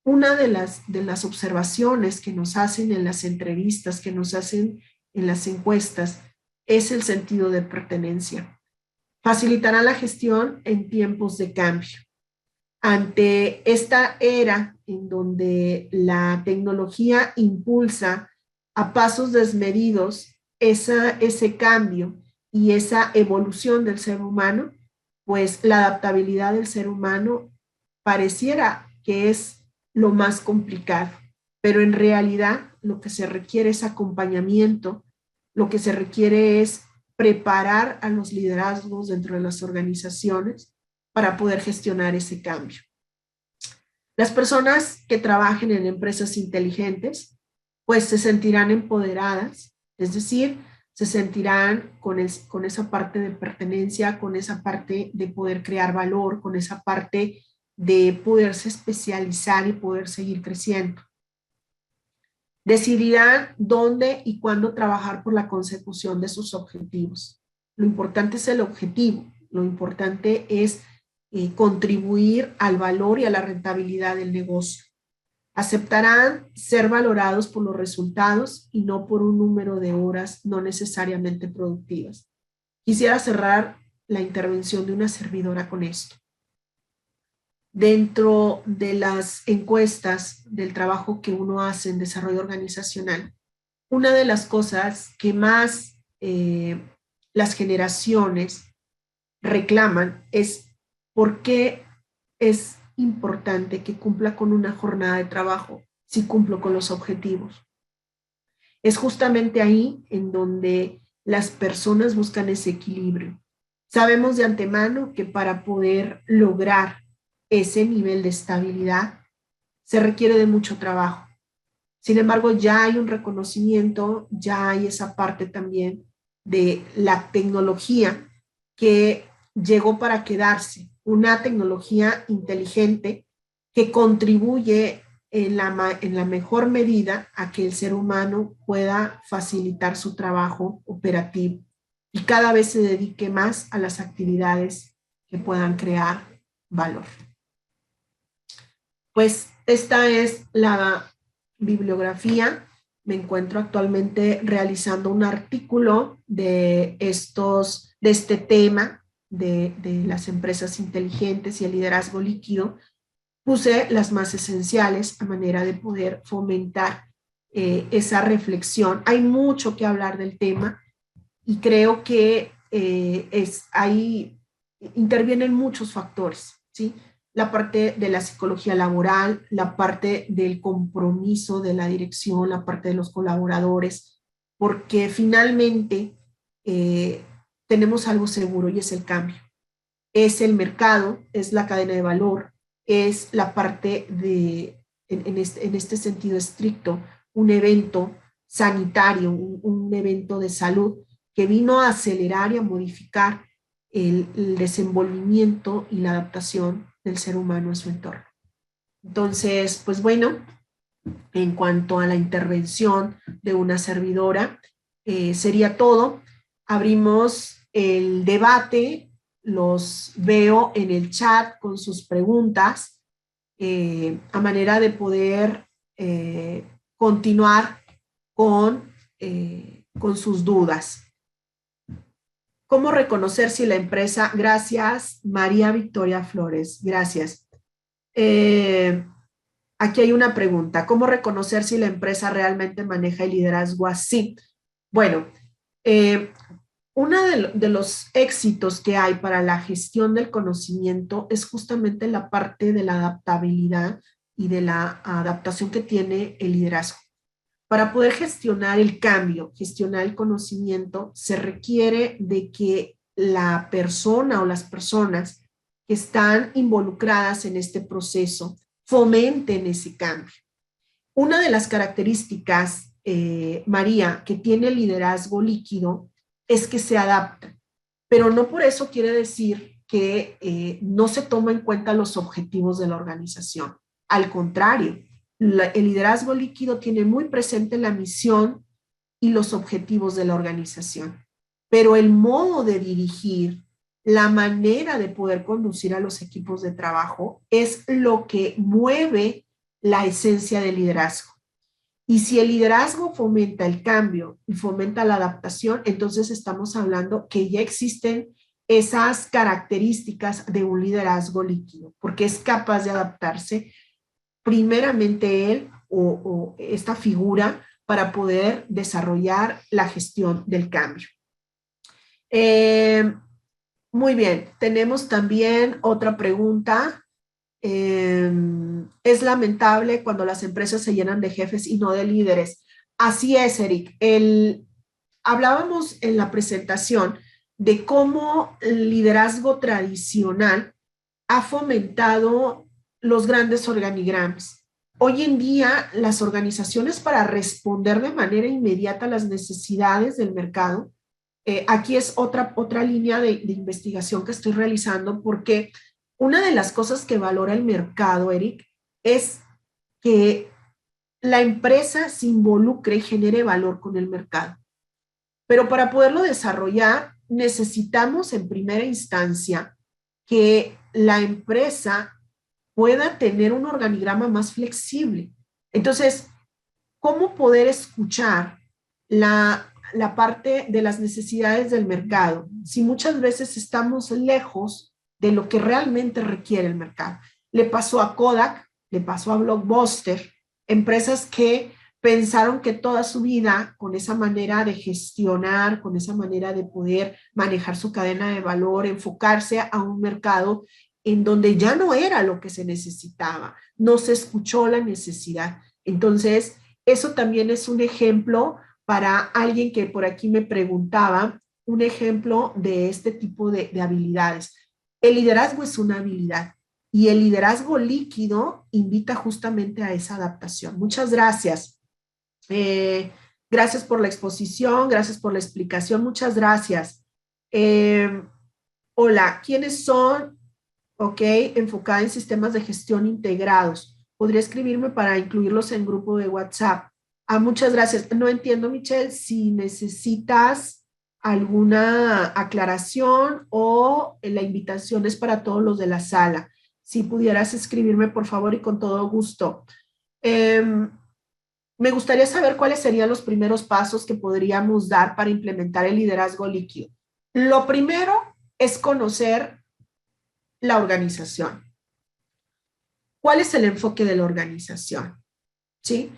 una de las observaciones que nos hacen en las entrevistas, que nos hacen en las encuestas, es el sentido de pertenencia. Facilitará la gestión en tiempos de cambio. Ante esta era en donde la tecnología impulsa a pasos desmedidos ese cambio y esa evolución del ser humano, pues la adaptabilidad del ser humano pareciera que es lo más complicado, pero en realidad lo que se requiere es acompañamiento, lo que se requiere es preparar a los liderazgos dentro de las organizaciones para poder gestionar ese cambio. Las personas que trabajen en empresas inteligentes, pues se sentirán empoderadas, es decir, se sentirán con esa parte de pertenencia, con esa parte de poder crear valor, con esa parte de poderse especializar y poder seguir creciendo. Decidirán dónde y cuándo trabajar por la consecución de sus objetivos. Lo importante es el objetivo, lo importante es contribuir al valor y a la rentabilidad del negocio. Aceptarán ser valorados por los resultados y no por un número de horas no necesariamente productivas. Quisiera cerrar la intervención de una servidora con esto. Dentro de las encuestas del trabajo que uno hace en desarrollo organizacional, una de las cosas que más las generaciones reclaman es por qué es importante que cumpla con una jornada de trabajo si cumplo con los objetivos. Es justamente ahí en donde las personas buscan ese equilibrio. Sabemos de antemano que para poder lograr ese nivel de estabilidad se requiere de mucho trabajo. Sin embargo, ya hay un reconocimiento, ya hay esa parte también de la tecnología que llegó para quedarse, una tecnología inteligente que contribuye en la mejor medida a que el ser humano pueda facilitar su trabajo operativo y cada vez se dedique más a las actividades que puedan crear valor. Pues esta es la bibliografía. Me encuentro actualmente realizando un artículo de este tema de las empresas inteligentes y el liderazgo líquido. Puse las más esenciales a manera de poder fomentar esa reflexión. Hay mucho que hablar del tema y creo que ahí intervienen muchos factores, ¿sí? La parte de la psicología laboral, la parte del compromiso de la dirección, la parte de los colaboradores, porque finalmente tenemos algo seguro y es el cambio. es el mercado, es la cadena de valor, es la parte de, en este sentido estricto, un evento sanitario, un evento de salud que vino a acelerar y a modificar el desenvolvimiento y la adaptación del ser humano a su entorno. Entonces, pues bueno, en cuanto a la intervención de una servidora, sería todo. Abrimos el debate, los veo en el chat con sus preguntas, a manera de poder continuar con sus dudas. ¿Cómo reconocer si la empresa? Gracias, María Victoria Flores, gracias. Aquí hay una pregunta. ¿Cómo reconocer si la empresa realmente maneja el liderazgo así? Bueno, eh, uno de los éxitos que hay para la gestión del conocimiento es justamente la parte de la adaptabilidad y de la adaptación que tiene el liderazgo. Para poder gestionar el cambio, gestionar el conocimiento, se requiere de que la persona o las personas que están involucradas en este proceso fomenten ese cambio. Una de las características, María, que tiene el liderazgo líquido es que se adapta, pero no por eso quiere decir que no se toma en cuenta los objetivos de la organización. Al contrario, el liderazgo líquido tiene muy presente la misión y los objetivos de la organización, pero el modo de dirigir, la manera de poder conducir a los equipos de trabajo es lo que mueve la esencia del liderazgo. Y si el liderazgo fomenta el cambio y fomenta la adaptación, entonces estamos hablando que ya existen esas características de un liderazgo líquido, porque es capaz de adaptarse primeramente él o esta figura para poder desarrollar la gestión del cambio. Muy bien, tenemos también otra pregunta. Es lamentable cuando las empresas se llenan de jefes y no de líderes. Así es, Eric. Hablábamos en la presentación de cómo el liderazgo tradicional ha fomentado los grandes organigramas. Hoy en día, las organizaciones para responder de manera inmediata a las necesidades del mercado, aquí es otra línea de investigación que estoy realizando, porque una de las cosas que valora el mercado, Eric, es que la empresa se involucre y genere valor con el mercado. Pero para poderlo desarrollar, necesitamos en primera instancia que la empresa pueda tener un organigrama más flexible. Entonces, ¿cómo poder escuchar la parte de las necesidades del mercado si muchas veces estamos lejos de lo que realmente requiere el mercado? Le pasó a Kodak, le pasó a Blockbuster, empresas que pensaron que toda su vida con esa manera de gestionar, con esa manera de poder manejar su cadena de valor, enfocarse a un mercado en donde ya no era lo que se necesitaba, no se escuchó la necesidad. Entonces, eso también es un ejemplo para alguien que por aquí me preguntaba, un ejemplo de este tipo de habilidades. El liderazgo es una habilidad y el liderazgo líquido invita justamente a esa adaptación. Muchas gracias. Gracias por la exposición, gracias por la explicación, muchas gracias. Hola, ¿quiénes son? Ok, enfocada en sistemas de gestión integrados. ¿Podría escribirme para incluirlos en grupo de WhatsApp? Ah, muchas gracias. No entiendo, Michelle, si necesitas alguna aclaración o la invitación es para todos los de la sala. Si pudieras escribirme, por favor, y con todo gusto. Me gustaría saber cuáles serían los primeros pasos que podríamos dar para implementar el liderazgo líquido. Lo primero es conocer la organización. ¿Cuál es el enfoque de la organización? ¿Sí?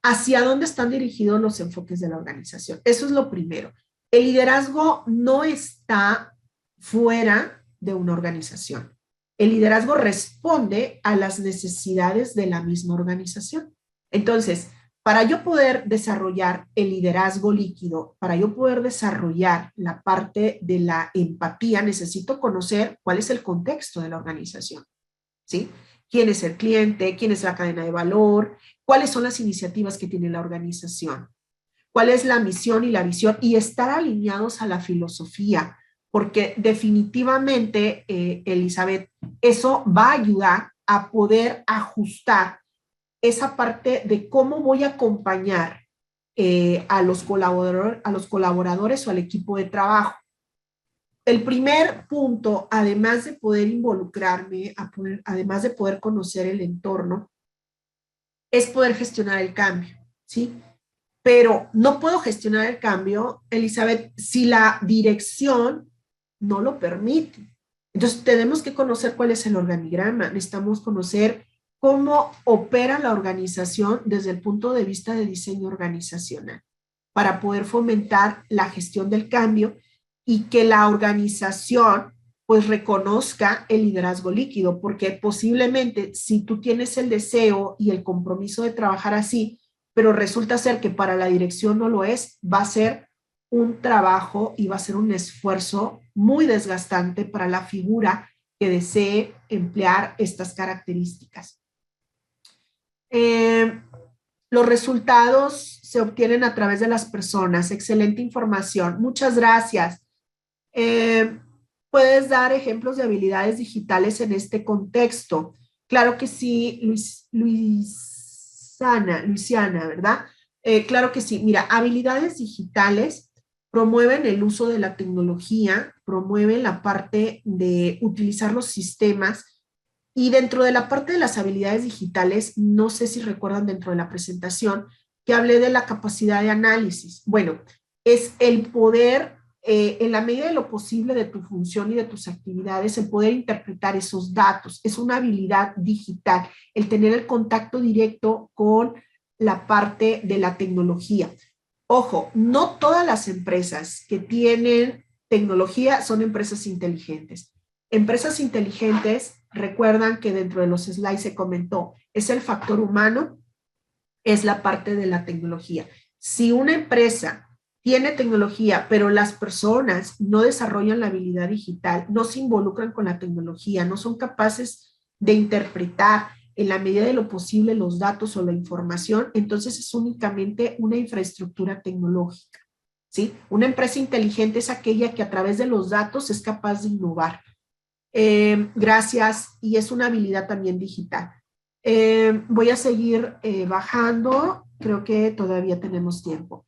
¿Hacia dónde están dirigidos los enfoques de la organización? Eso es lo primero. El liderazgo no está fuera de una organización. El liderazgo responde a las necesidades de la misma organización. Entonces, Para yo poder desarrollar el liderazgo líquido, para yo poder desarrollar la parte de la empatía, necesito conocer cuál es el contexto de la organización, ¿sí? ¿Quién es el cliente? ¿Quién es la cadena de valor? ¿Cuáles son las iniciativas que tiene la organización? ¿Cuál es la misión y la visión? Y estar alineados a la filosofía, porque definitivamente, Elizabeth, eso va a ayudar a poder ajustar esa parte de cómo voy a acompañar a los colaboradores o al equipo de trabajo. El primer punto, además de poder involucrarme, además de poder conocer el entorno, es poder gestionar el cambio, ¿sí? Pero no puedo gestionar el cambio, Elizabeth, si la dirección no lo permite. Entonces, tenemos que conocer cuál es el organigrama, necesitamos conocer cómo opera la organización desde el punto de vista de diseño organizacional para poder fomentar la gestión del cambio y que la organización pues reconozca el liderazgo líquido, porque posiblemente si tú tienes el deseo y el compromiso de trabajar así, pero resulta ser que para la dirección no lo es, va a ser un trabajo y va a ser un esfuerzo muy desgastante para la figura que desee emplear estas características. Los resultados se obtienen a través de las personas. Excelente información. Muchas gracias. Eh, ¿Puedes dar ejemplos de habilidades digitales en este contexto? Claro que sí, Luisiana, ¿verdad? Claro que sí. Mira, habilidades digitales promueven el uso de la tecnología, promueven la parte de utilizar los sistemas y dentro de la parte de las habilidades digitales, no sé si recuerdan dentro de la presentación que hablé de la capacidad de análisis. Bueno, es el poder en la medida de lo posible de tu función y de tus actividades, el poder interpretar esos datos. Es una habilidad digital, el tener el contacto directo con la parte de la tecnología. Ojo, no todas las empresas que tienen tecnología son empresas inteligentes. Empresas inteligentes, recuerdan que dentro de los slides se comentó, es el factor humano, es la parte de la tecnología. Si una empresa tiene tecnología, pero las personas no desarrollan la habilidad digital, no se involucran con la tecnología, no son capaces de interpretar en la medida de lo posible los datos o la información, entonces es únicamente una infraestructura tecnológica, ¿sí? Una empresa inteligente es aquella que a través de los datos es capaz de innovar. Gracias, y es una habilidad también digital. Voy a seguir bajando, creo que todavía tenemos tiempo.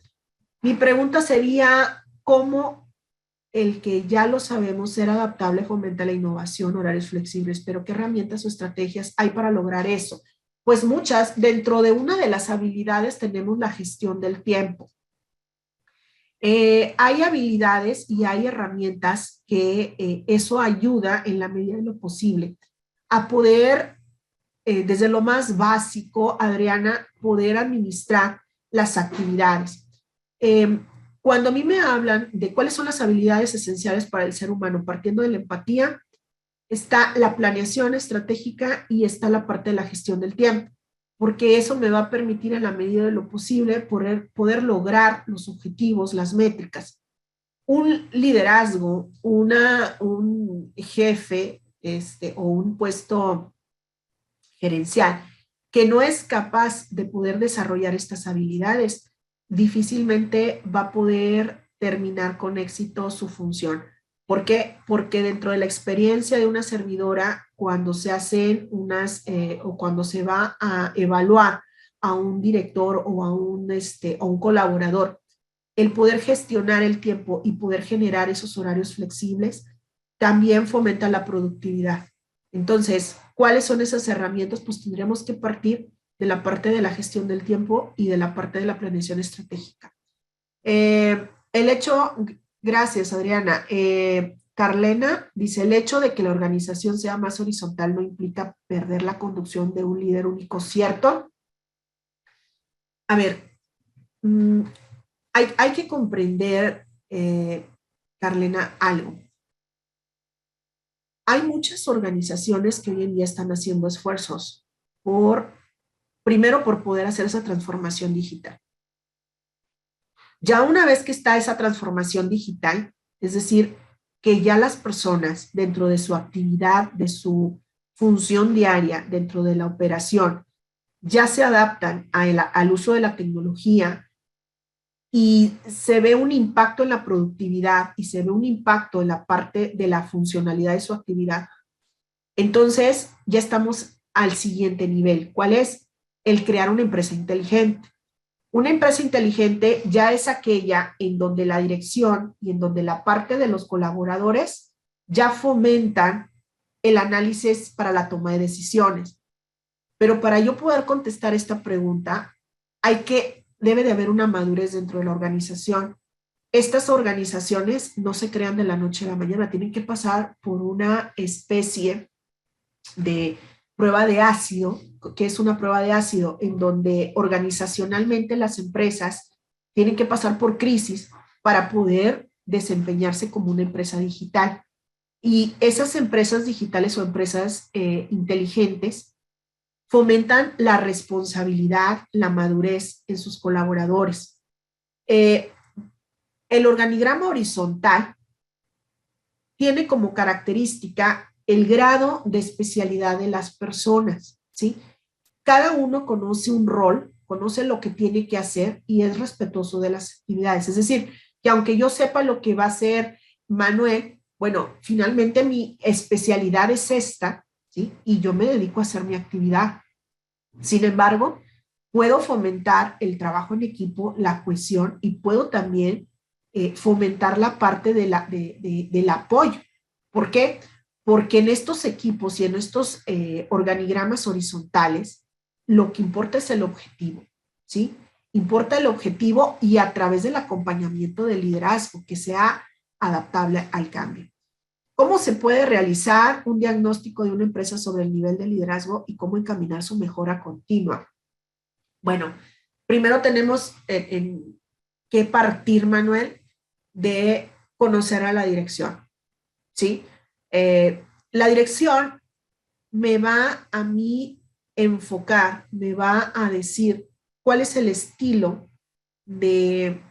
Mi pregunta sería, ¿cómo el que ya lo sabemos ser adaptable fomenta la innovación, horarios flexibles, pero qué herramientas o estrategias hay para lograr eso? Pues muchas, dentro de una de las habilidades tenemos la gestión del tiempo. Hay habilidades y hay herramientas que eso ayuda en la medida de lo posible a poder, desde lo más básico, Adriana, poder administrar las actividades. Cuando a mí me hablan de cuáles son las habilidades esenciales para el ser humano, partiendo de la empatía, está la planeación estratégica y está la parte de la gestión del tiempo, porque eso me va a permitir en la medida de lo posible poder lograr los objetivos, las métricas. Un liderazgo, un jefe o un puesto gerencial que no es capaz de poder desarrollar estas habilidades, difícilmente va a poder terminar con éxito su función. ¿Por qué? Porque dentro de la experiencia de una servidora, cuando se hacen o cuando se va a evaluar a un director o a un colaborador, el poder gestionar el tiempo y poder generar esos horarios flexibles también fomenta la productividad. Entonces, ¿cuáles son esas herramientas? Pues tendríamos que partir de la parte de la gestión del tiempo y de la parte de la planeación estratégica. El hecho, gracias Adriana, Carlena dice, el hecho de que la organización sea más horizontal no implica perder la conducción de un líder único, ¿cierto? A ver, hay que comprender, Carlena, algo. Hay muchas organizaciones que hoy en día están haciendo esfuerzos por Primero, por poder hacer esa transformación digital. Ya una vez que está esa transformación digital, es decir, que ya las personas dentro de su actividad, de su función diaria, dentro de la operación, ya se adaptan al uso de la tecnología y se ve un impacto en la productividad y se ve un impacto en la parte de la funcionalidad de su actividad, entonces ya estamos al siguiente nivel. ¿Cuál es? El crear una empresa inteligente. Una empresa inteligente ya es aquella en donde la dirección y en donde la parte de los colaboradores ya fomentan el análisis para la toma de decisiones. Pero para yo poder contestar esta pregunta, debe de haber una madurez dentro de la organización. Estas organizaciones no se crean de la noche a la mañana, tienen que pasar por una especie de prueba de ácido, que es una prueba de ácido en donde organizacionalmente las empresas tienen que pasar por crisis para poder desempeñarse como una empresa digital. Y esas empresas digitales o empresas inteligentes fomentan la responsabilidad, la madurez en sus colaboradores. El organigrama horizontal tiene como característica el grado de especialidad de las personas, ¿sí? Cada uno conoce un rol, conoce lo que tiene que hacer y es respetuoso de las actividades. Es decir, que aunque yo sepa lo que va a hacer Manuel, bueno, finalmente mi especialidad es esta, ¿sí? Y yo me dedico a hacer mi actividad. Sin embargo, puedo fomentar el trabajo en equipo, la cohesión y puedo también fomentar la parte del apoyo. ¿Por qué? Porque en estos equipos y en estos organigramas horizontales, lo que importa es el objetivo, ¿sí? Importa el objetivo y a través del acompañamiento del liderazgo que sea adaptable al cambio. ¿Cómo se puede realizar un diagnóstico de una empresa sobre el nivel de liderazgo y cómo encaminar su mejora continua? Bueno, primero tenemos que partir, Manuel, de conocer a la dirección, ¿sí? La dirección me va a mí enfocar, me va a decir cuál es el estilo de,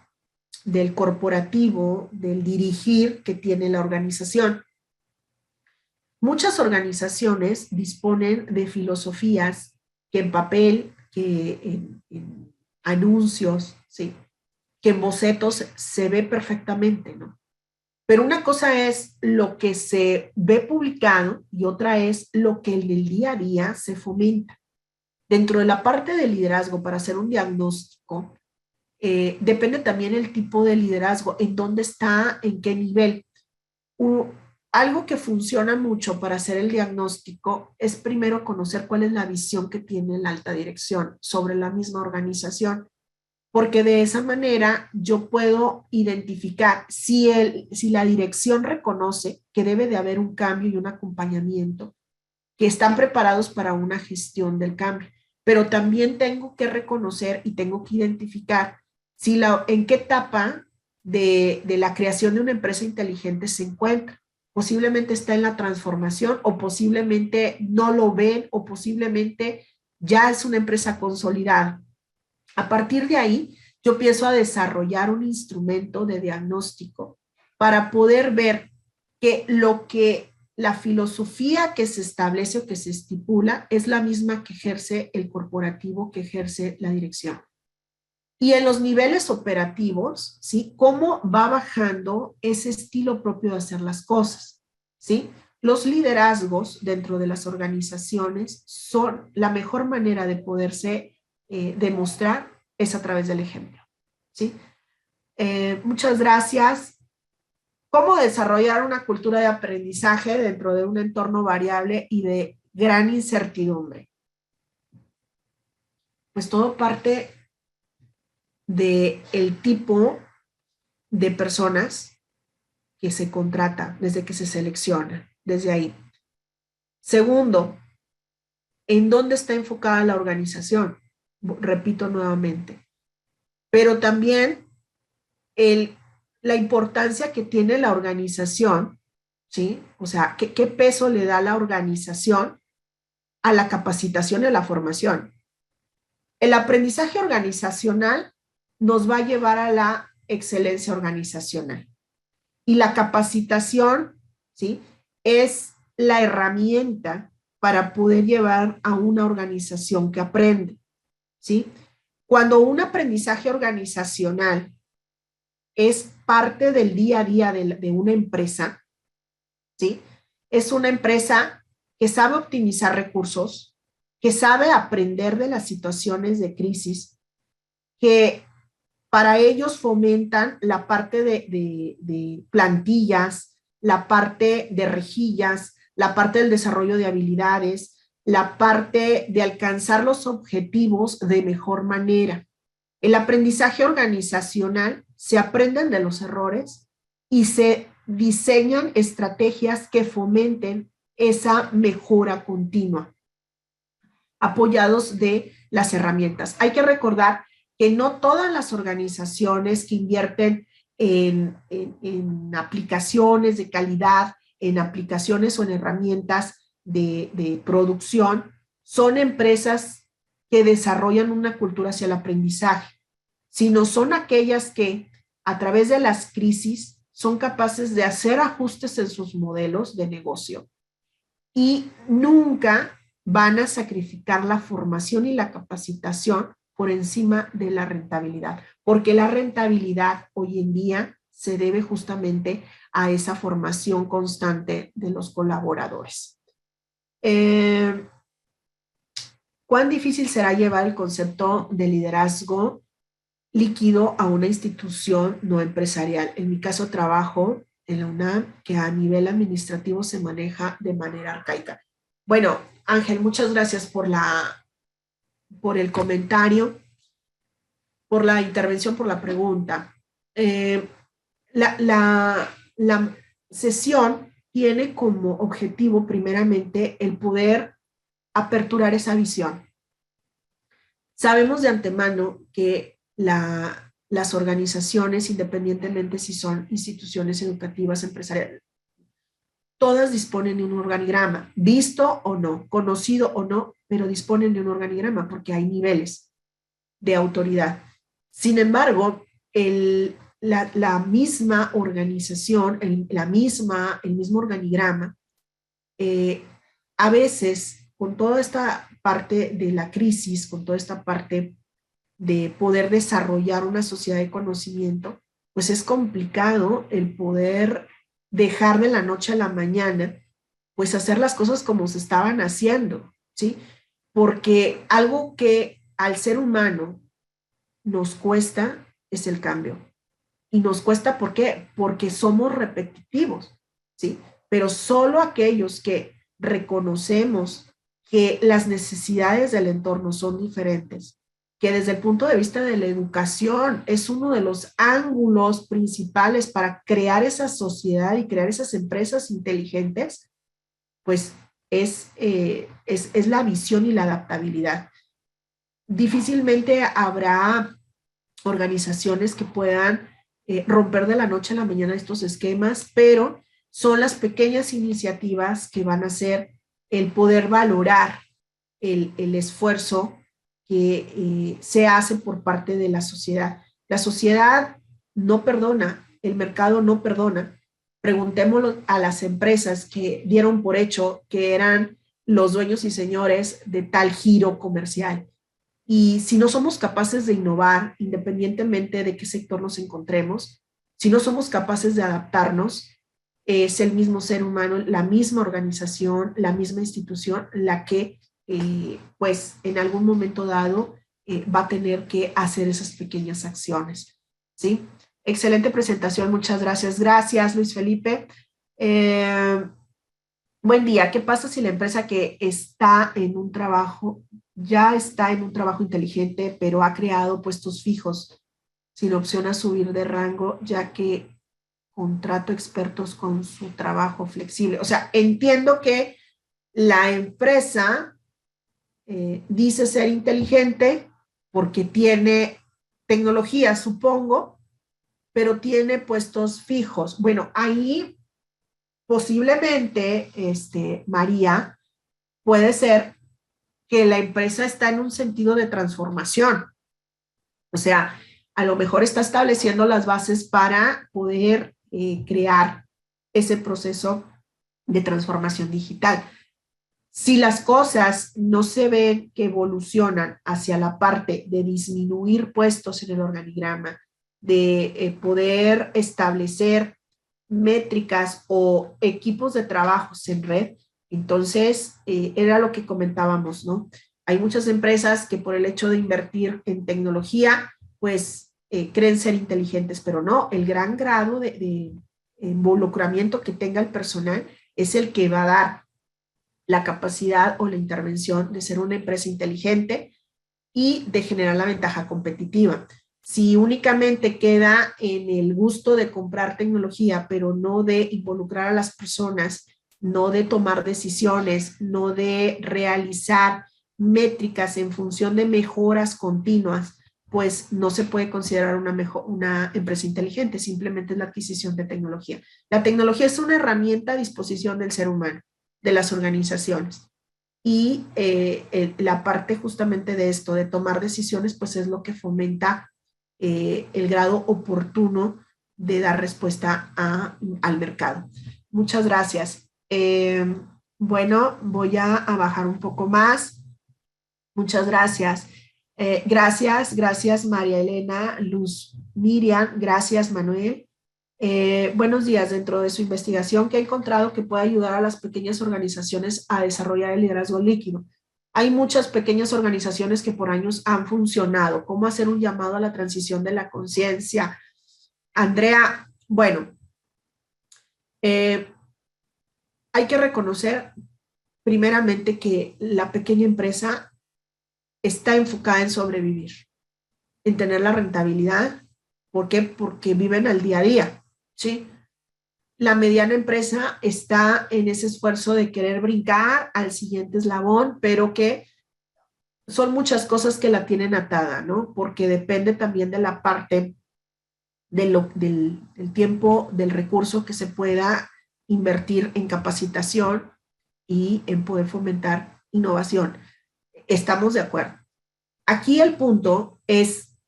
del corporativo, del dirigir que tiene la organización. Muchas organizaciones disponen de filosofías que en papel, que en anuncios, ¿sí? Que en bocetos se ve perfectamente, ¿no? Pero una cosa es lo que se ve publicado y otra es lo que en el día a día se fomenta. Dentro de la parte de liderazgo, para hacer un diagnóstico, depende también el tipo de liderazgo, en dónde está, en qué nivel. Algo que funciona mucho para hacer el diagnóstico es primero conocer cuál es la visión que tiene la alta dirección sobre la misma organización, porque de esa manera yo puedo identificar si la dirección reconoce que debe de haber un cambio y un acompañamiento, que están preparados para una gestión del cambio, pero también tengo que reconocer y tengo que identificar en qué etapa de la creación de una empresa inteligente se encuentra. Posiblemente está en la transformación o posiblemente no lo ven o posiblemente ya es una empresa consolidada. A partir de ahí, yo empiezo a desarrollar un instrumento de diagnóstico para poder ver que la filosofía que se establece o que se estipula es la misma que ejerce el corporativo, que ejerce la dirección. Y en los niveles operativos, ¿sí? ¿Cómo va bajando ese estilo propio de hacer las cosas? ¿Sí? Los liderazgos dentro de las organizaciones son la mejor manera de poderse demostrar es a través del ejemplo, ¿sí? Muchas gracias. ¿Cómo desarrollar una cultura de aprendizaje dentro de un entorno variable y de gran incertidumbre? Pues todo parte del tipo de personas que se contrata desde que se selecciona, desde ahí. Segundo, ¿en dónde está enfocada la organización? Repito nuevamente. Pero también la importancia que tiene la organización, ¿sí? O sea, ¿qué peso le da la organización a la capacitación y a la formación? El aprendizaje organizacional nos va a llevar a la excelencia organizacional. Y la capacitación, ¿sí?, es la herramienta para poder llevar a una organización que aprende, ¿sí? Cuando un aprendizaje organizacional es parte del día a día de una empresa, ¿sí? Es una empresa que sabe optimizar recursos, que sabe aprender de las situaciones de crisis, que para ellos fomentan la parte de plantillas, la parte de rejillas, la parte del desarrollo de habilidades, la parte de alcanzar los objetivos de mejor manera. El aprendizaje organizacional se aprenden de los errores y se diseñan estrategias que fomenten esa mejora continua, apoyados de las herramientas. Hay que recordar que no todas las organizaciones que invierten en aplicaciones de calidad, en aplicaciones o en herramientas de producción, son empresas que desarrollan una cultura hacia el aprendizaje, sino son aquellas que a través de las crisis son capaces de hacer ajustes en sus modelos de negocio y nunca van a sacrificar la formación y la capacitación por encima de la rentabilidad, porque la rentabilidad hoy en día se debe justamente a esa formación constante de los colaboradores. ¿Cuán difícil será llevar el concepto de liderazgo líquido a una institución no empresarial? En mi caso, trabajo en la UNAM, que a nivel administrativo se maneja de manera arcaica. Bueno, Ángel, muchas gracias por el comentario, por la intervención, por la pregunta. La sesión tiene como objetivo primeramente el poder aperturar esa visión. Sabemos de antemano que las organizaciones, independientemente si son instituciones educativas, empresariales, todas disponen de un organigrama, visto o no, conocido o no, pero disponen de un organigrama porque hay niveles de autoridad. Sin embargo, la misma organización, el mismo organigrama, a veces, con toda esta parte de la crisis, con toda esta parte de poder desarrollar una sociedad de conocimiento, pues es complicado el poder dejar de la noche a la mañana, pues hacer las cosas como se estaban haciendo, ¿sí? Porque algo que al ser humano nos cuesta es el cambio. Y nos cuesta, ¿por qué? Porque somos repetitivos, ¿sí? Pero solo aquellos que reconocemos que las necesidades del entorno son diferentes, que desde el punto de vista de la educación es uno de los ángulos principales para crear esa sociedad y crear esas empresas inteligentes, pues es la visión y la adaptabilidad. Difícilmente habrá organizaciones que puedan romper de la noche a la mañana estos esquemas, pero son las pequeñas iniciativas que van a hacer el poder valorar el esfuerzo que se hace por parte de la sociedad. La sociedad no perdona, el mercado no perdona. Preguntémoslo a las empresas que dieron por hecho que eran los dueños y señores de tal giro comercial. Y si no somos capaces de innovar, independientemente de qué sector nos encontremos, si no somos capaces de adaptarnos, es el mismo ser humano, la misma organización, la misma institución, la que pues en algún momento dado va a tener que hacer esas pequeñas acciones, ¿sí? Excelente presentación, muchas gracias. Gracias, Luis Felipe. Buen día. ¿Qué pasa si la empresa que está en un trabajo, ya está en un trabajo inteligente, pero ha creado puestos fijos sin opción a subir de rango, ya que contrato expertos con su trabajo flexible? O sea, entiendo que la empresa dice ser inteligente porque tiene tecnología, supongo, pero tiene puestos fijos. Bueno, ahí posiblemente, María, puede ser que la empresa está en un sentido de transformación. O sea, a lo mejor está estableciendo las bases para poder crear ese proceso de transformación digital. Si las cosas no se ven que evolucionan hacia la parte de disminuir puestos en el organigrama, de poder establecer métricas o equipos de trabajos en red, entonces era lo que comentábamos, ¿no? Hay muchas empresas que por el hecho de invertir en tecnología, pues creen ser inteligentes, pero no, el gran grado de involucramiento que tenga el personal es el que va a dar la capacidad o la intervención de ser una empresa inteligente y de generar la ventaja competitiva. Si únicamente queda en el gusto de comprar tecnología, pero no de involucrar a las personas, no de tomar decisiones, no de realizar métricas en función de mejoras continuas, pues no se puede considerar una empresa inteligente, simplemente es la adquisición de tecnología. La tecnología es una herramienta a disposición del ser humano, de las organizaciones. Y la parte justamente de esto, de tomar decisiones, pues es lo que fomenta el grado oportuno de dar respuesta al mercado. Muchas gracias. Bueno, voy a bajar un poco más. Muchas gracias. Gracias María Elena, Luz Miriam, gracias Manuel. Buenos días. Dentro de su investigación, ¿qué ha encontrado que puede ayudar a las pequeñas organizaciones a desarrollar el liderazgo líquido? Hay muchas pequeñas organizaciones que por años han funcionado. ¿Cómo hacer un llamado a la transición de la conciencia? Andrea, bueno, eh, hay que reconocer primeramente que la pequeña empresa está enfocada en sobrevivir, en tener la rentabilidad. ¿Por qué? Porque viven al día a día, ¿sí? La mediana empresa está en ese esfuerzo de querer brincar al siguiente eslabón, pero que son muchas cosas que la tienen atada, ¿no? Porque depende también de la parte del tiempo, del recurso que se pueda invertir en capacitación y en poder fomentar innovación. Estamos de acuerdo. Aquí el punto es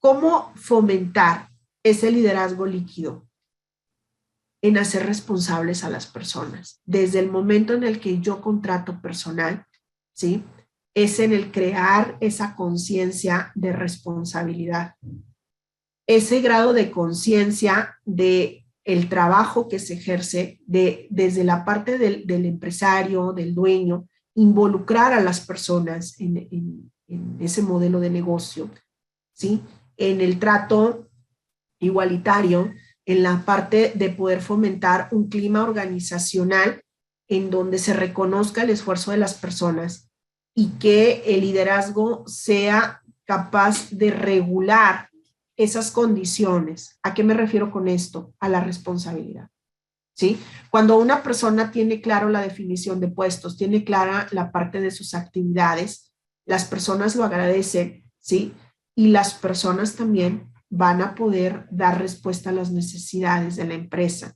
cómo fomentar ese liderazgo líquido en hacer responsables a las personas. Desde el momento en el que yo contrato personal, ¿sí? Es en el crear esa conciencia de responsabilidad, ese grado de conciencia de el trabajo que se ejerce desde la parte del empresario, del dueño, involucrar a las personas en ese modelo de negocio, ¿sí? En el trato igualitario, en la parte de poder fomentar un clima organizacional en donde se reconozca el esfuerzo de las personas y que el liderazgo sea capaz de regular esas condiciones. ¿A qué me refiero con esto? A la responsabilidad. ¿Sí? Cuando una persona tiene claro la definición de puestos, tiene clara la parte de sus actividades, las personas lo agradecen, ¿sí? Y las personas también van a poder dar respuesta a las necesidades de la empresa.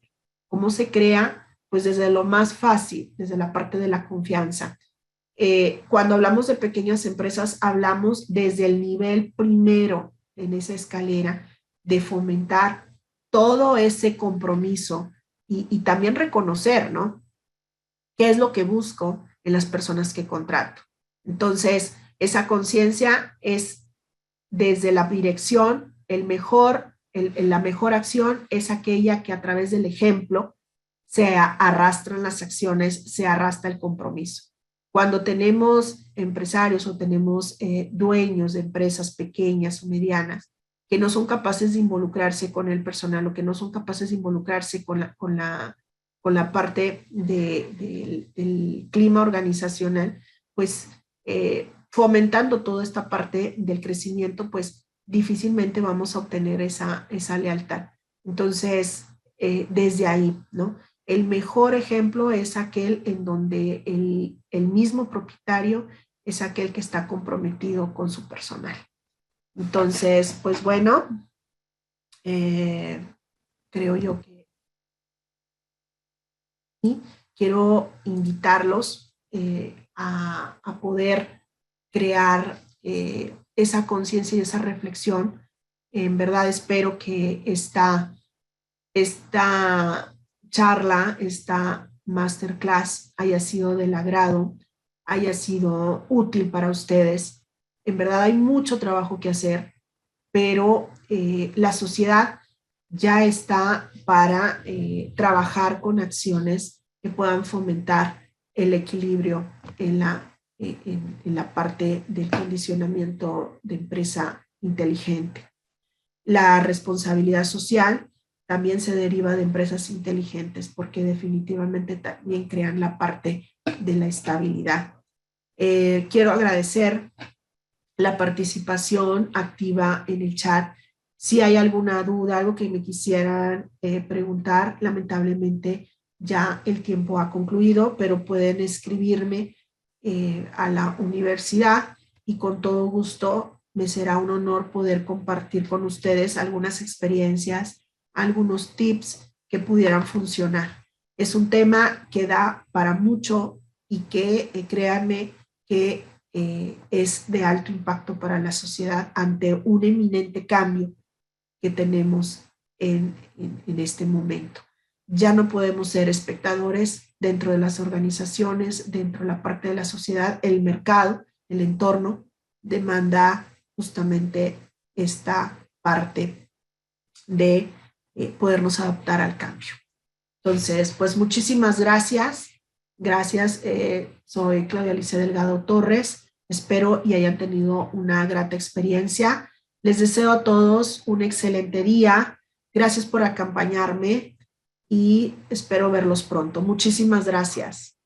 ¿Cómo se crea? Pues desde lo más fácil, desde la parte de la confianza. Cuando hablamos de pequeñas empresas, hablamos desde el nivel primero en esa escalera de fomentar todo ese compromiso y también reconocer, ¿no? ¿Qué es lo que busco en las personas que contrato? Entonces, esa conciencia es desde la dirección, la mejor acción es aquella que a través del ejemplo se arrastran las acciones, se arrastra el compromiso. Cuando tenemos empresarios o tenemos dueños de empresas pequeñas o medianas que no son capaces de involucrarse con el personal o que no son capaces de involucrarse con la parte del clima organizacional, pues fomentando toda esta parte del crecimiento, pues difícilmente vamos a obtener esa lealtad. Entonces, desde ahí, ¿no? El mejor ejemplo es aquel en donde el mismo propietario es aquel que está comprometido con su personal. Entonces, pues bueno, creo yo que quiero invitarlos a poder crear esa conciencia y esa reflexión. En verdad espero que esta charla, esta masterclass haya sido del agrado, haya sido útil para ustedes. En verdad hay mucho trabajo que hacer, pero la sociedad ya está para trabajar con acciones que puedan fomentar el equilibrio en la parte del condicionamiento de empresa inteligente. La responsabilidad social también se deriva de empresas inteligentes porque definitivamente también crean la parte de la estabilidad. Quiero agradecer la participación activa en el chat. Si hay alguna duda, algo que me quisieran preguntar, lamentablemente ya el tiempo ha concluido, pero pueden escribirme a la universidad y con todo gusto me será un honor poder compartir con ustedes algunas experiencias, algunos tips que pudieran funcionar. Es un tema que da para mucho y que créanme que es de alto impacto para la sociedad ante un eminente cambio que tenemos en este momento. Ya no podemos ser espectadores dentro de las organizaciones, dentro de la parte de la sociedad, el mercado, el entorno demanda justamente esta parte de podernos adaptar al cambio. Entonces, pues muchísimas gracias. Gracias, soy Claudia Alicia Delgado Torres. Espero y hayan tenido una grata experiencia. Les deseo a todos un excelente día. Gracias por acompañarme y espero verlos pronto. Muchísimas gracias.